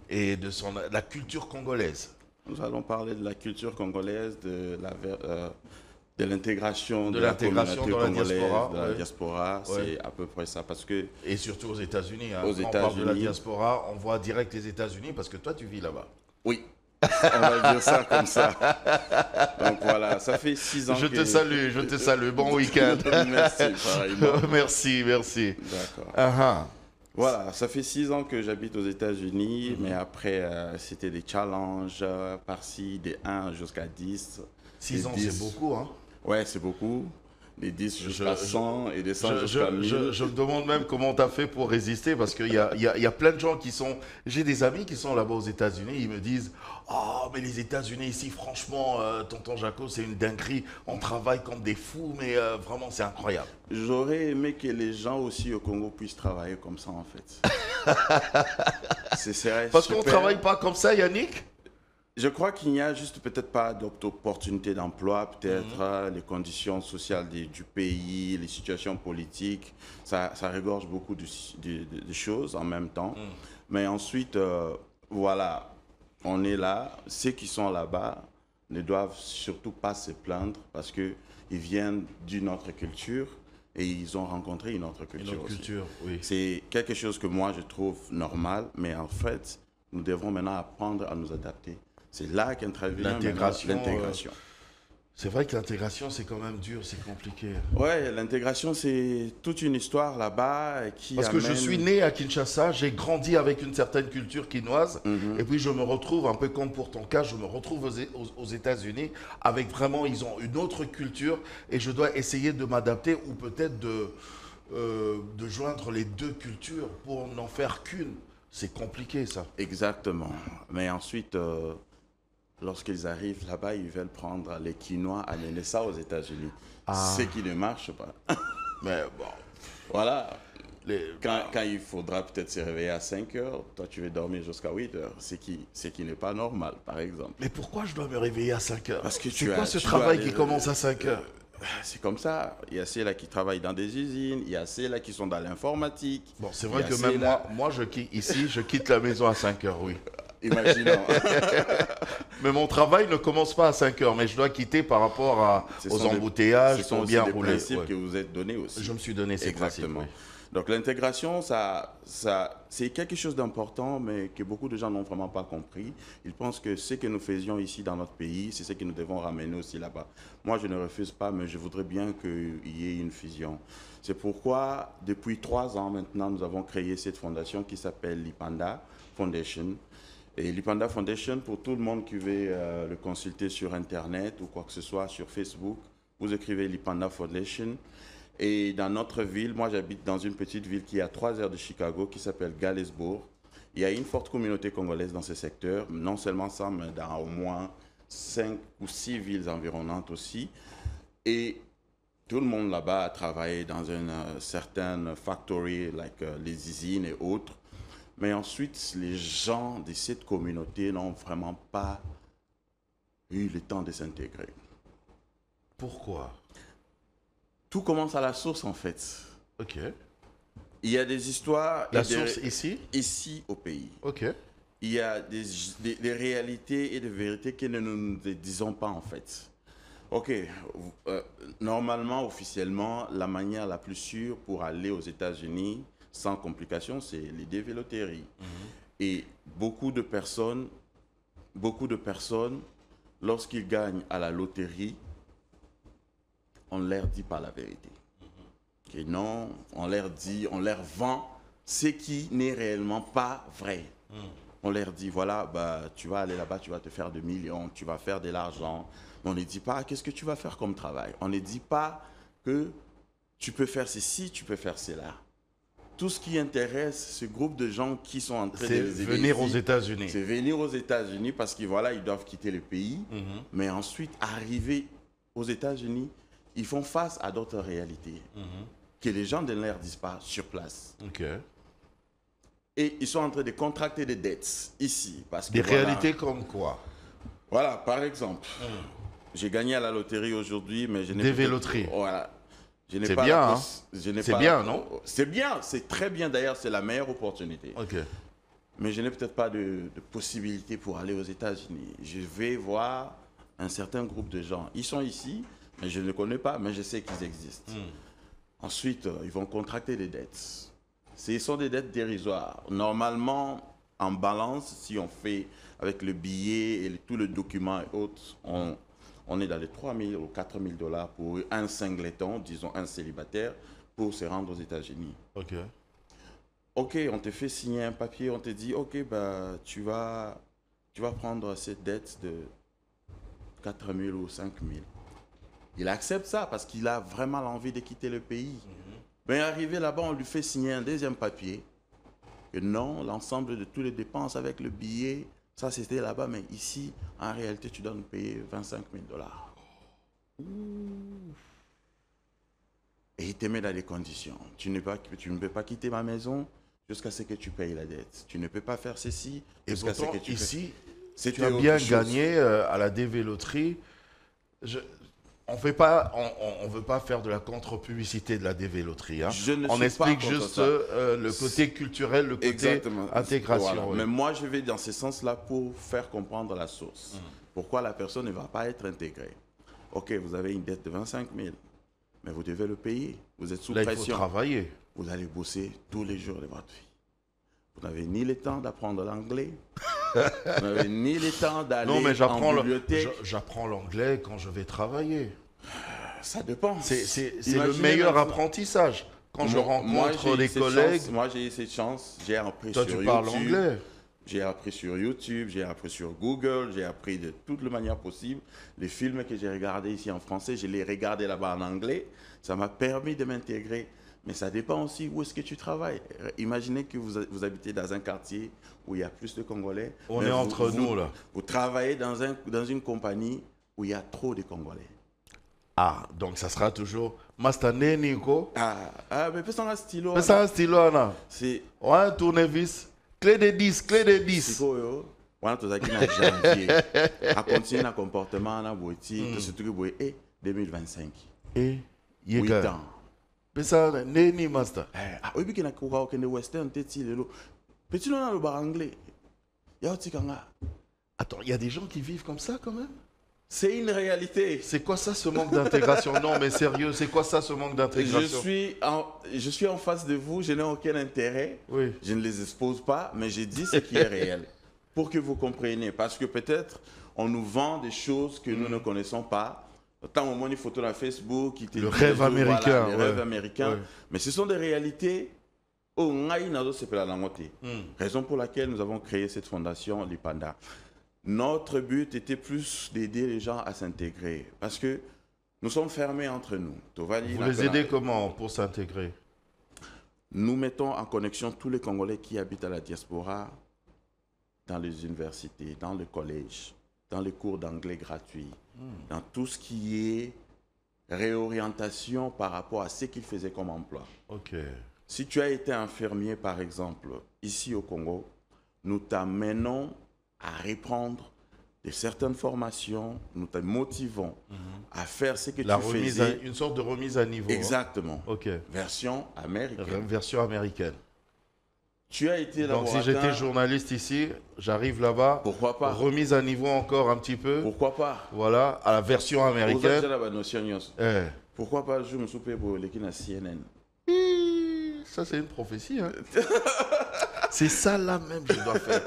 et de la culture congolaise. Nous allons parler de la culture congolaise, de l'intégration de la communauté congolaise, de la diaspora, c'est à peu près ça. Parce que et surtout aux États-Unis. Quand on parle de la diaspora, on voit direct les États-Unis parce que toi, tu vis là-bas. Oui, on va dire ça comme ça. Donc voilà, ça fait 6 ans je te salue. Bon week-end. Merci, pareillement. Merci. D'accord. Voilà, ça fait 6 ans que j'habite aux États-Unis, mais après, c'était des challenges par-ci, des 1 jusqu'à 10. 6 ans, c'est beaucoup, hein? Ouais, c'est beaucoup. Des 10 jusqu'à 100 et des 100 jusqu'à 1000. Je me demande même comment tu as fait pour résister parce qu'il y a plein de gens qui sont... J'ai des amis qui sont là-bas aux États-Unis, ils me disent « Oh, mais les États-Unis ici, franchement, tonton Jaco, c'est une dinguerie. On travaille comme des fous, mais vraiment, c'est incroyable. » J'aurais aimé que les gens aussi au Congo puissent travailler comme ça, en fait. C'est parce qu'on ne travaille pas comme ça, Yannick? Je crois qu'il n'y a juste peut-être pas d'opportunité d'emploi, peut-être les conditions sociales du pays, les situations politiques, ça regorge beaucoup de choses en même temps. Mais ensuite, voilà, on est là. Ceux qui sont là-bas ne doivent surtout pas se plaindre parce qu'ils viennent d'une autre culture et ils ont rencontré une autre culture aussi. Oui. C'est quelque chose que moi je trouve normal, mais en fait, nous devons maintenant apprendre à nous adapter. C'est là qu'intervient l'intégration. C'est vrai que l'intégration, c'est quand même dur, c'est compliqué. Ouais, l'intégration, c'est toute une histoire là-bas Parce que je suis né à Kinshasa, j'ai grandi avec une certaine culture quinoise, et puis je me retrouve, un peu comme pour ton cas, je me retrouve aux États-Unis avec vraiment, ils ont une autre culture, et je dois essayer de m'adapter ou peut-être de joindre les deux cultures pour n'en faire qu'une. C'est compliqué, ça. Exactement. Mais ensuite... lorsqu'ils arrivent là-bas, ils veulent prendre les quinois, amener ça aux États-Unis. Ce qui ne marche pas. Mais bon. Voilà. Quand il faudra peut-être se réveiller à 5 heures, toi tu veux dormir jusqu'à 8 heures, ce qui n'est pas normal, par exemple. Mais pourquoi je dois me réveiller à 5 heures? Parce que c'est quoi ce travail qui commence à 5 heures? c'est comme ça. Il y a ceux-là qui travaillent dans des usines, il y a ceux-là qui sont dans l'informatique. Bon, c'est vrai que même moi, je quitte la maison à 5 heures, oui. Imaginons. Mais mon travail ne commence pas à 5 heures, mais je dois quitter par rapport aux embouteillages pour bien rouler. C'est des principes que vous êtes donné aussi. Je me suis donné ces principes. Oui. Donc l'intégration, c'est quelque chose d'important, mais que beaucoup de gens n'ont vraiment pas compris. Ils pensent que ce que nous faisions ici dans notre pays, c'est ce que nous devons ramener aussi là-bas. Moi, je ne refuse pas, mais je voudrais bien qu'il y ait une fusion. C'est pourquoi, depuis 3 ans maintenant, nous avons créé cette fondation qui s'appelle l'Ipanda Foundation. Et l'Ipanda Foundation, pour tout le monde qui veut le consulter sur Internet ou quoi que ce soit, sur Facebook, vous écrivez l'Ipanda Foundation. Et dans notre ville, moi j'habite dans une petite ville qui est à 3 heures de Chicago, qui s'appelle Galesburg. Il y a une forte communauté congolaise dans ce secteur, non seulement ça, mais dans au moins 5 ou 6 villes environnantes aussi. Et tout le monde là-bas a travaillé dans une certaine factory, like les usines et autres. Mais ensuite, les gens de cette communauté n'ont vraiment pas eu le temps de s'intégrer. Pourquoi? Tout commence à la source, en fait. Ok. Il y a des histoires... La source ici? Ici, au pays. Ok. Il y a des réalités et des vérités que nous ne disons pas, en fait. Ok. Normalement, officiellement, la manière la plus sûre pour aller aux États-Unis sans complications, c'est les dévéloteries. Et beaucoup de personnes, lorsqu'ils gagnent à la loterie, on ne leur dit pas la vérité. Et non, on leur vend ce qui n'est réellement pas vrai. On leur dit, voilà, bah, tu vas aller là-bas, tu vas te faire des millions, tu vas faire de l'argent. On ne dit pas, qu'est-ce que tu vas faire comme travail? On ne dit pas que tu peux faire ceci, tu peux faire cela. Tout ce qui intéresse ce groupe de gens qui sont en train de venir aux États-Unis. C'est venir aux États-Unis parce qu'ils voilà, ils doivent quitter le pays. Mais ensuite, arriver aux États-Unis, ils font face à d'autres réalités que les gens ne leur disent pas sur place. Okay. Et ils sont en train de contracter des dettes ici. Parce que, des réalités comme quoi? Voilà, par exemple, j'ai gagné à la loterie aujourd'hui, mais je n'ai pas... Des loteries. Voilà. C'est bien, hein? C'est bien, non? C'est bien, c'est très bien d'ailleurs, c'est la meilleure opportunité. Ok. Mais je n'ai peut-être pas de possibilité pour aller aux États-Unis. Je vais voir un certain groupe de gens. Ils sont ici, mais je ne les connais pas, mais je sais qu'ils existent. Ensuite, ils vont contracter des dettes. Ce sont des dettes dérisoires. Normalement, en balance, si on fait avec le billet et tout le document et autres, on est dans les 3 000 ou 4 000 $ pour un singleton, disons un célibataire, pour se rendre aux États-Unis. Ok. Ok, on te fait signer un papier, on te dit, ok, bah, tu vas prendre cette dette de 4 000 ou 5 000. Il accepte ça parce qu'il a vraiment l'envie de quitter le pays. Mais arrivé là-bas, on lui fait signer un deuxième papier. Que non, l'ensemble de toutes les dépenses avec le billet, ça c'était là-bas, mais ici, en réalité, tu dois nous payer 25 000 $. Et il te met dans des conditions. Tu ne peux pas quitter ma maison jusqu'à ce que tu payes la dette. Tu ne peux pas faire ceci jusqu'à ce que tu ici, tu as bien gagné à la dévéloterie. On ne veut pas faire de la contre-publicité de la dévéloterie. Hein. On explique juste le côté culturel, le côté intégration. Voilà. Oui. Mais moi, je vais dans ce sens-là pour faire comprendre la source. Pourquoi la personne ne va pas être intégrée. Ok, vous avez une dette de 25 000, mais vous devez le payer. Vous êtes sous pression. Il faut travailler. Vous allez bosser tous les jours de votre vie. Vous n'avez ni le temps d'apprendre l'anglais, vous n'avez ni le temps d'aller en bibliothèque. J'apprends l'anglais quand je vais travailler. Ça dépend. C'est le meilleur apprentissage. Quand je rencontre des collègues... Moi, j'ai eu cette chance. J'ai appris sur YouTube. Tu parles anglais. J'ai appris sur YouTube, j'ai appris sur Google, j'ai appris de toutes les manières possibles. Les films que j'ai regardés ici en français, je les regardais là-bas en anglais. Ça m'a permis de m'intégrer. Mais ça dépend aussi où est-ce que tu travailles. Imaginez que vous habitez dans un quartier où il y a plus de Congolais. On est entre nous, là. Vous travaillez dans une compagnie où il y a trop de Congolais. Ah, donc ça sera toujours... Mastane, Nico. Mais peut-être un stylo. Peut-être un stylo, là. C'est... Ouais, tournevis. Clé de 10, clé de 10. C'est quoi, yo? On a tout ça qui n'a janvier. À continuer un comportement, on a beau dire, tout ce truc, 2025. Et 8 ans. Ça, Neni Master. Oui, puis il y a des western, petit nom le bar anglais. Attends, il y a des gens qui vivent comme ça quand même? C'est une réalité. C'est quoi ça, ce manque d'intégration? Non, mais sérieux, c'est quoi ça, ce manque d'intégration? Je suis en face de vous, je n'ai aucun intérêt. Oui. Je ne les expose pas, mais j'ai dit ce qui est réel. Pour que vous compreniez. Parce que peut-être, on nous vend des choses que nous ne connaissons pas. Tant au moins, une photo dans Facebook, le rêve américain. Voilà, le rêve américain. Mais ce sont des réalités. Raison pour laquelle nous avons créé cette fondation Lipanda. Notre but était plus d'aider les gens à s'intégrer. Parce que nous sommes fermés entre nous. Vous les aidez comment pour s'intégrer? Nous mettons en connexion tous les Congolais qui habitent à la diaspora, dans les universités, dans le collège, dans les cours d'anglais gratuits, dans tout ce qui est réorientation par rapport à ce qu'ils faisaient comme emploi. Ok. Si tu as été infirmier, par exemple, ici au Congo, nous t'amenons à reprendre de certaines formations, nous te motivons à faire ce que tu faisais. Une sorte de remise à niveau. Exactement. Ok. Version américaine. Version américaine. Tu as été donc si j'étais journaliste ici, j'arrive là-bas. Pourquoi pas? Remise à niveau encore un petit peu. Pourquoi pas? Voilà, à la version américaine. Pourquoi pas je me soupe pour l'équipe à CNN? Ça c'est une prophétie. Hein. C'est ça là même que je dois faire.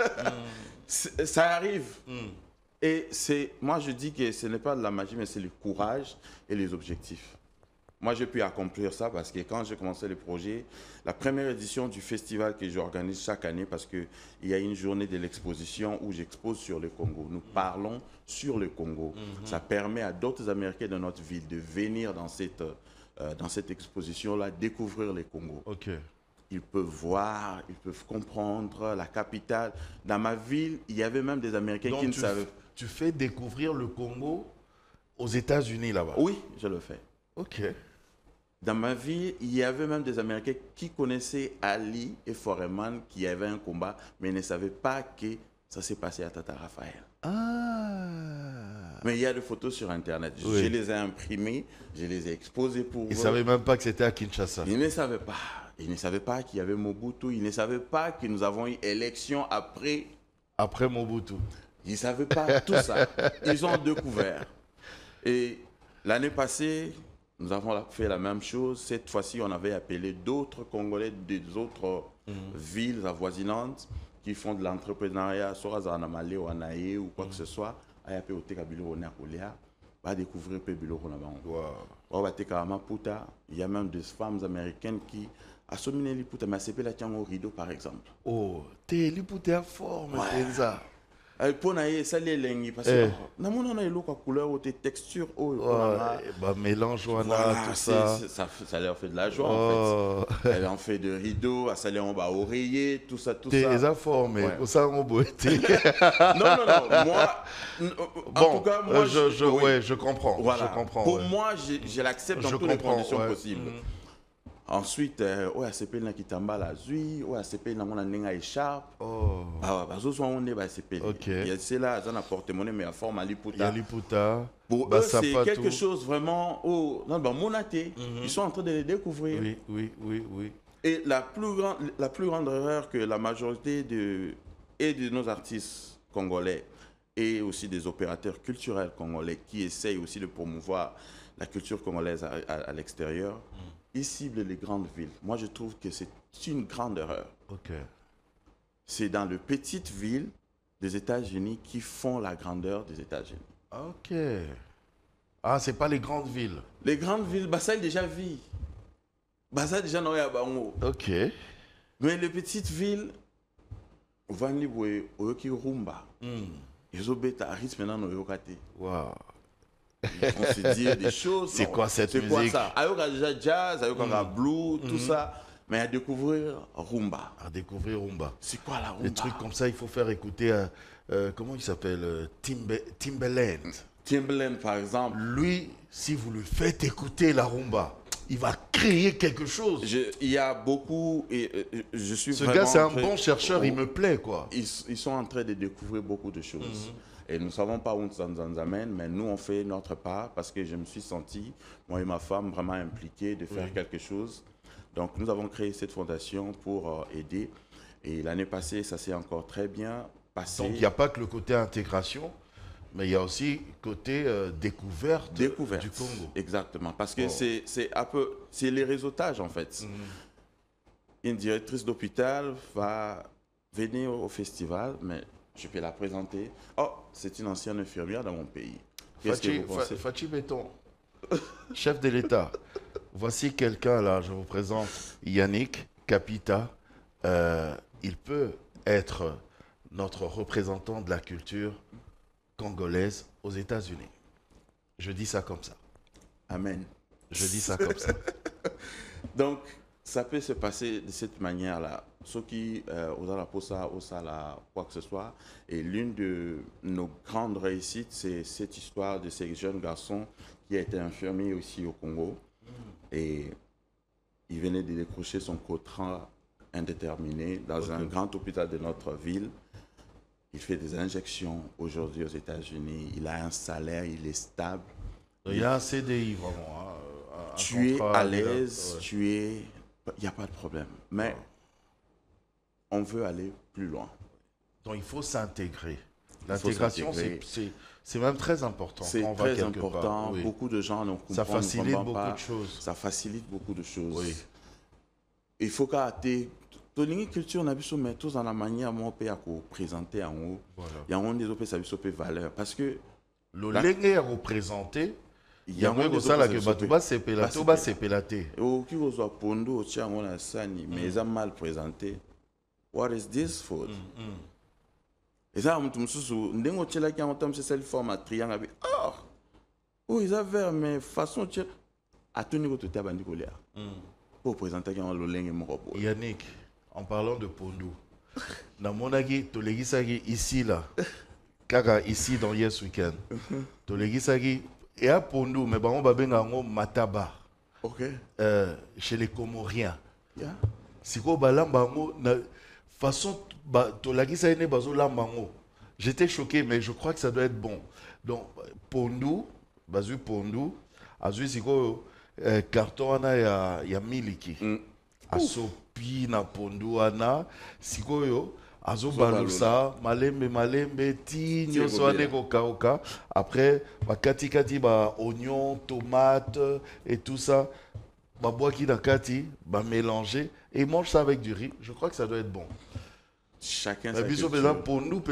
Ça arrive. Et moi je dis que ce n'est pas de la magie, mais c'est le courage et les objectifs. Moi, j'ai pu accomplir ça parce que quand j'ai commencé le projet, la première édition du festival que j'organise chaque année, parce qu'il y a une journée de l'exposition où j'expose sur le Congo. Nous parlons sur le Congo. Ça permet à d'autres Américains de notre ville de venir dans cette exposition-là, découvrir le Congo. Ok. Ils peuvent voir, ils peuvent comprendre la capitale. Dans ma ville, il y avait même des Américains qui ne savaient pas. Tu fais découvrir le Congo aux États-Unis là-bas? Oui, je le fais. Ok. Dans ma vie, il y avait même des Américains qui connaissaient Ali et Foreman, qui avaient un combat, mais ne savaient pas que ça s'est passé à Tata Raphaël. Mais il y a des photos sur Internet. Oui. Je les ai imprimées, je les ai exposées pour Ils ne savaient même pas que c'était à Kinshasa. Ils ne savaient pas. Ils ne savaient pas qu'il y avait Mobutu. Ils ne savaient pas que nous avons eu élection après... Après Mobutu. Ils ne savaient pas tout ça. Ils ont découvert. Et l'année passée... Nous avons fait la même chose. Cette fois-ci, on avait appelé d'autres Congolais des autres villes avoisinantes qui font de l'entrepreneuriat, soit à Namalé ou à Naé ou quoi que ce soit. À découvrir Pébilo. Il y a même des femmes américaines qui ont somminé l'Iputa, mais c'est la tienne au rideau, par exemple. Oh, t'es l'Iputa fort, mais ça. Pour naïe, ça les lengi parce que on a eu la couleur ou tes textures mélange tout ça leur fait de la joie en fait. Elle en fait de rideaux, ça les on va oreiller, tout ça. T'es informé, ça on beauté. Non, moi en tout cas moi je comprends. Voilà. Je comprends. Pour moi, je l'accepte dans toutes les conditions possibles. Ensuite, ACP na kitamba la zui, ACP na mona nenga écharpe. Bazo so on est ACP. C'est là ça na porte-monnaie mais à forme à liputa. Pour eux c'est quelque chose vraiment monaté. Ils sont en train de les découvrir. Oui. Et la plus grande erreur que la majorité de nos artistes congolais et aussi des opérateurs culturels congolais qui essayent aussi de promouvoir la culture congolaise à l'extérieur. Ils ciblent les grandes villes. Moi, je trouve que c'est une grande erreur. C'est dans les petites villes des États-Unis qui font la grandeur des États-Unis. Ok. C'est pas les grandes villes. Les grandes villes, ça déjà vit. Ça déjà non ok. Mais les petites villes, on va aller voir Oyoki Rumba. Ils ont bêta à rythme maintenant au Yokate. Waouh. On se dit des choses. C'est quoi cette musique? C'est quoi ça? Ayoka déjà jazz, ayoka blues, tout ça. Mais à découvrir rumba. C'est quoi la rumba? Des trucs comme ça, il faut faire écouter. Comment il s'appelle? Timbaland. Timbaland, par exemple. Lui, si vous lui faites écouter la rumba, il va créer quelque chose. Il y a beaucoup... je suis Ce gars, c'est un bon chercheur, il me plaît, quoi. Ils sont en train de découvrir beaucoup de choses. Et nous ne savons pas où ça nous amène, mais nous, on fait notre part parce que je me suis senti, moi et ma femme, vraiment impliqués de faire quelque chose. Donc, nous avons créé cette fondation pour aider. Et l'année passée, ça s'est encore très bien passé. Donc, il n'y a pas que le côté intégration, mais il y a aussi le côté découverte du Congo. Exactement, parce que c'est les réseautages, en fait. Une directrice d'hôpital va venir au festival, mais je peux la présenter. Oh, c'est une ancienne infirmière dans mon pays. Fachi Béton, chef de l'État. Voici quelqu'un là, je vous présente Yannick Kapita. Il peut être notre représentant de la culture congolaise aux États-Unis. Je dis ça comme ça. Amen. Je dis ça comme ça. Donc, ça peut se passer de cette manière-là. Ceux qui ont la posa, au sala, quoi que ce soit. Et l'une de nos grandes réussites, c'est cette histoire de ces jeunes garçons qui a été infirmier aussi au Congo. Et il venait de décrocher son contrat indéterminé dans un grand hôpital de notre ville. Il fait des injections aujourd'hui aux États-Unis. Il a un salaire, il est stable. Il y a un CDI vraiment. Tu es à l'aise, il n'y a pas de problème. Mais on veut aller plus loin. Donc il faut s'intégrer. L'intégration, c'est même très important. C'est très important. Oui. Beaucoup de gens ne comprennent pas. Ça facilite beaucoup de choses. Ça facilite beaucoup de choses. Oui. Il faut qu'à la culture, on a vu mais tous dans la manière dont on peut présenter en haut. Il y a des autres qui valeur. Parce que le lengue est représenté. Il y a un ça là que Batouba c'est pélaté. Et qui vous a pondo, tiens, on a sani, mais ils ont mal présenté. What is this food? Et ça, on me dit, on a qui a c'est celle forme à triangle. Oh, ils avaient mais façon à tout niveau de ta bande pour présenter qui ont le lengue mon robot. Yannick, en parlant de pondo, dans mon agi, tu l'as ici là, kaka ici dans Yes Weekend, tu l'as et à Pondo, mais on va bien mataba. Chez les Comoriens. Si vous avez façon, j'étais choqué, mais je crois que ça doit être bon. Donc, Pondo, basu Pondo, azu siko carton ana ya miliki. Asopi na Pondo ana siko yo. Azo balusa, malembe, ti nyoso ane koka. Après, kati ba oignon, tomate et tout ça, ba boaki na kati, ba mélanger et mange ça avec du riz. Je crois que ça doit être bon. Chacun sa culture. Pour nous,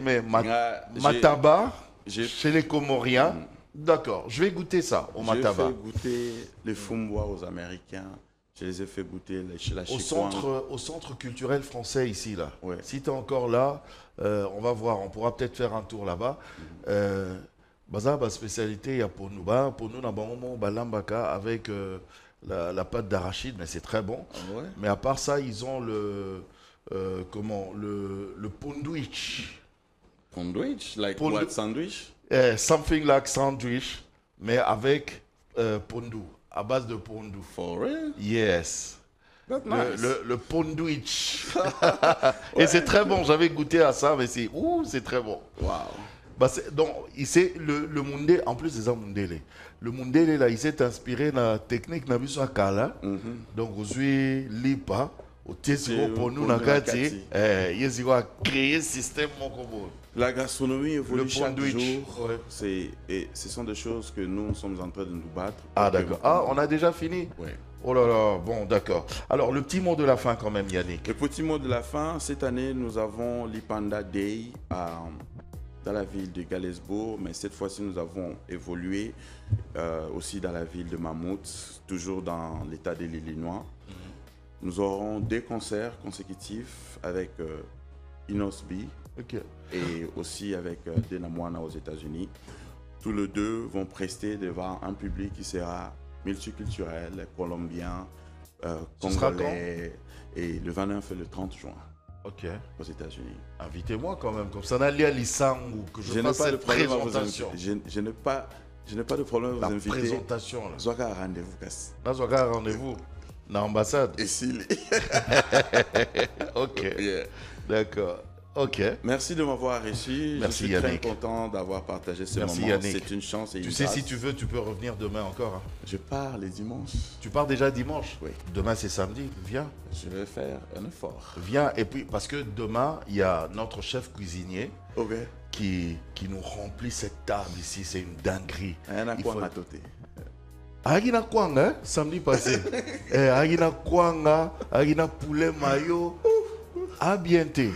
mais mataba chez les Comoriens. D'accord, je vais goûter ça au mataba. Je vais goûter les fumbois aux Américains. Je les ai fait goûter chez la au centre culturel français ici là. Ouais. Si tu es encore là, on va voir, on pourra peut-être faire un tour là-bas. La spécialité, il y a pour nous, balambaka avec la pâte d'arachide, mais c'est très bon. Ouais. Mais à part ça, ils ont le pondwich. Pondwich, like what sandwich? Something like sandwich, mais avec pondu. À base de pondu. For real? Yes. That's nice. Le pondwich. Et c'est très bon. J'avais goûté à ça, mais c'est très bon. Wow. Donc, le mundé, en plus des mundélé. Le mundélé, là, il s'est inspiré de la technique de la kala. Donc, aujourd'hui, lipa, au tesiro pour nous, nakati, il a créé un système. La gastronomie évolue chaque jour. Ouais. Ce sont des choses que nous sommes en train de nous battre. Ah d'accord. Ah, on a déjà fini? Oui. Oh là là, bon d'accord. Alors, le petit mot de la fin quand même, Yannick. Le petit mot de la fin, cette année, nous avons l'Ipanda Day dans la ville de Galesbourg, mais cette fois-ci, nous avons évolué aussi dans la ville de Mamouth, toujours dans l'état de l'Illinois. Nous aurons 2 concerts consécutifs avec Inosbi. Okay. Et aussi avec Denamwana aux États-Unis. Tous les deux vont prester devant un public qui sera multiculturel, colombien, congolais. Et le 29 et le 30 juin aux États-Unis. Invitez-moi quand même, comme ça, on a lié à l'Issang ou que je fasse cette présentation. Je Je n'ai pas de problème à vous inviter. La présentation. Zoaka rendez-vous, Cass. Zoaka rendez-vous. Dans l'ambassade. Ici. Ok. Yeah. D'accord. Ok. Merci de m'avoir reçu. Merci, je suis Yannick. Très content d'avoir partagé ce moment. C'est une chance et une Tu sais, grâce. si tu veux, tu peux revenir demain encore. Hein. Je pars les dimanches. Tu pars déjà dimanche? Oui. Demain, c'est samedi. Viens. Je vais faire un effort. Viens. Et puis, parce que demain, il y a notre chef cuisinier okay. qui nous remplit cette table ici. C'est une dinguerie. Il faut... Agina Kwanga, samedi passé. Agina Kwanga, Agina poulet mayo. À bientôt.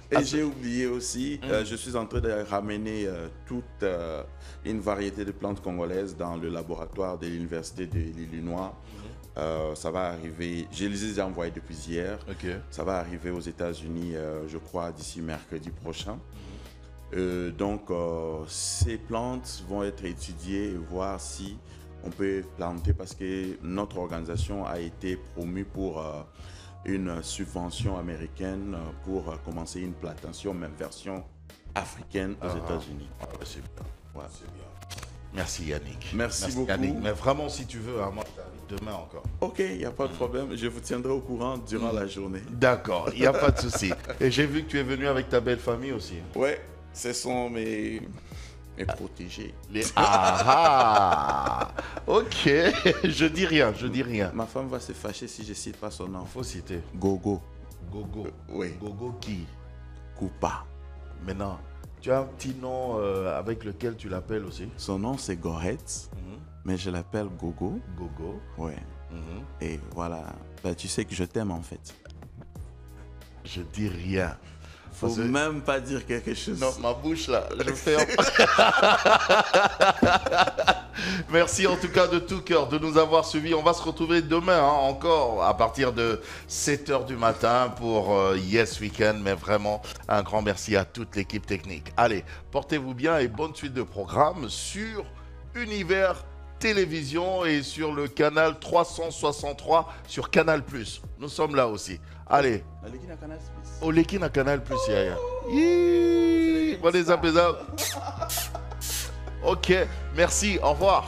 Et j'ai oublié aussi, je suis en train de ramener toute une variété de plantes congolaises dans le laboratoire de l'Université de l'Illinois. Ça va arriver, je les ai déjà envoyés depuis hier. Okay. Ça va arriver aux États-Unis, je crois, d'ici mercredi prochain. Donc, ces plantes vont être étudiées et voir si on peut planter parce que notre organisation a été promue pour une subvention américaine pour commencer une plantation, même version africaine aux États-Unis. C'est bien. Ouais. C'est bien. Merci Yannick. Merci beaucoup. Yannick. Mais vraiment, si tu veux, moi, je t'invite demain encore. Ok, il n'y a pas de problème. Je vous tiendrai au courant durant la journée. D'accord, il n'y a pas de souci. Et j'ai vu que tu es venu avec ta belle famille aussi. Ouais, ce sont mes protégés. Ok, je dis rien, je dis rien. Ma femme va se fâcher si je ne cite pas son nom. Faut citer. Gogo. Gogo. Oui. Gogo qui? Koupa. Maintenant, tu as un petit nom avec lequel tu l'appelles aussi? Son nom c'est Goretz, mais je l'appelle Gogo. Gogo. Ouais. Et voilà, bah, tu sais que je t'aime en fait. Je dis rien. Faut même pas dire quelque chose. Non, ma bouche là, je ferme. Merci en tout cas de tout cœur de nous avoir suivis. On va se retrouver demain encore à partir de 7h du matin pour Yes Weekend. Mais vraiment, un grand merci à toute l'équipe technique. Allez, portez-vous bien et bonne suite de programme sur Univers Télévision et sur le canal 363 sur Canal+. Nous sommes là aussi. Allez. Oleki na Canal+, yaya. Ok, merci, au revoir.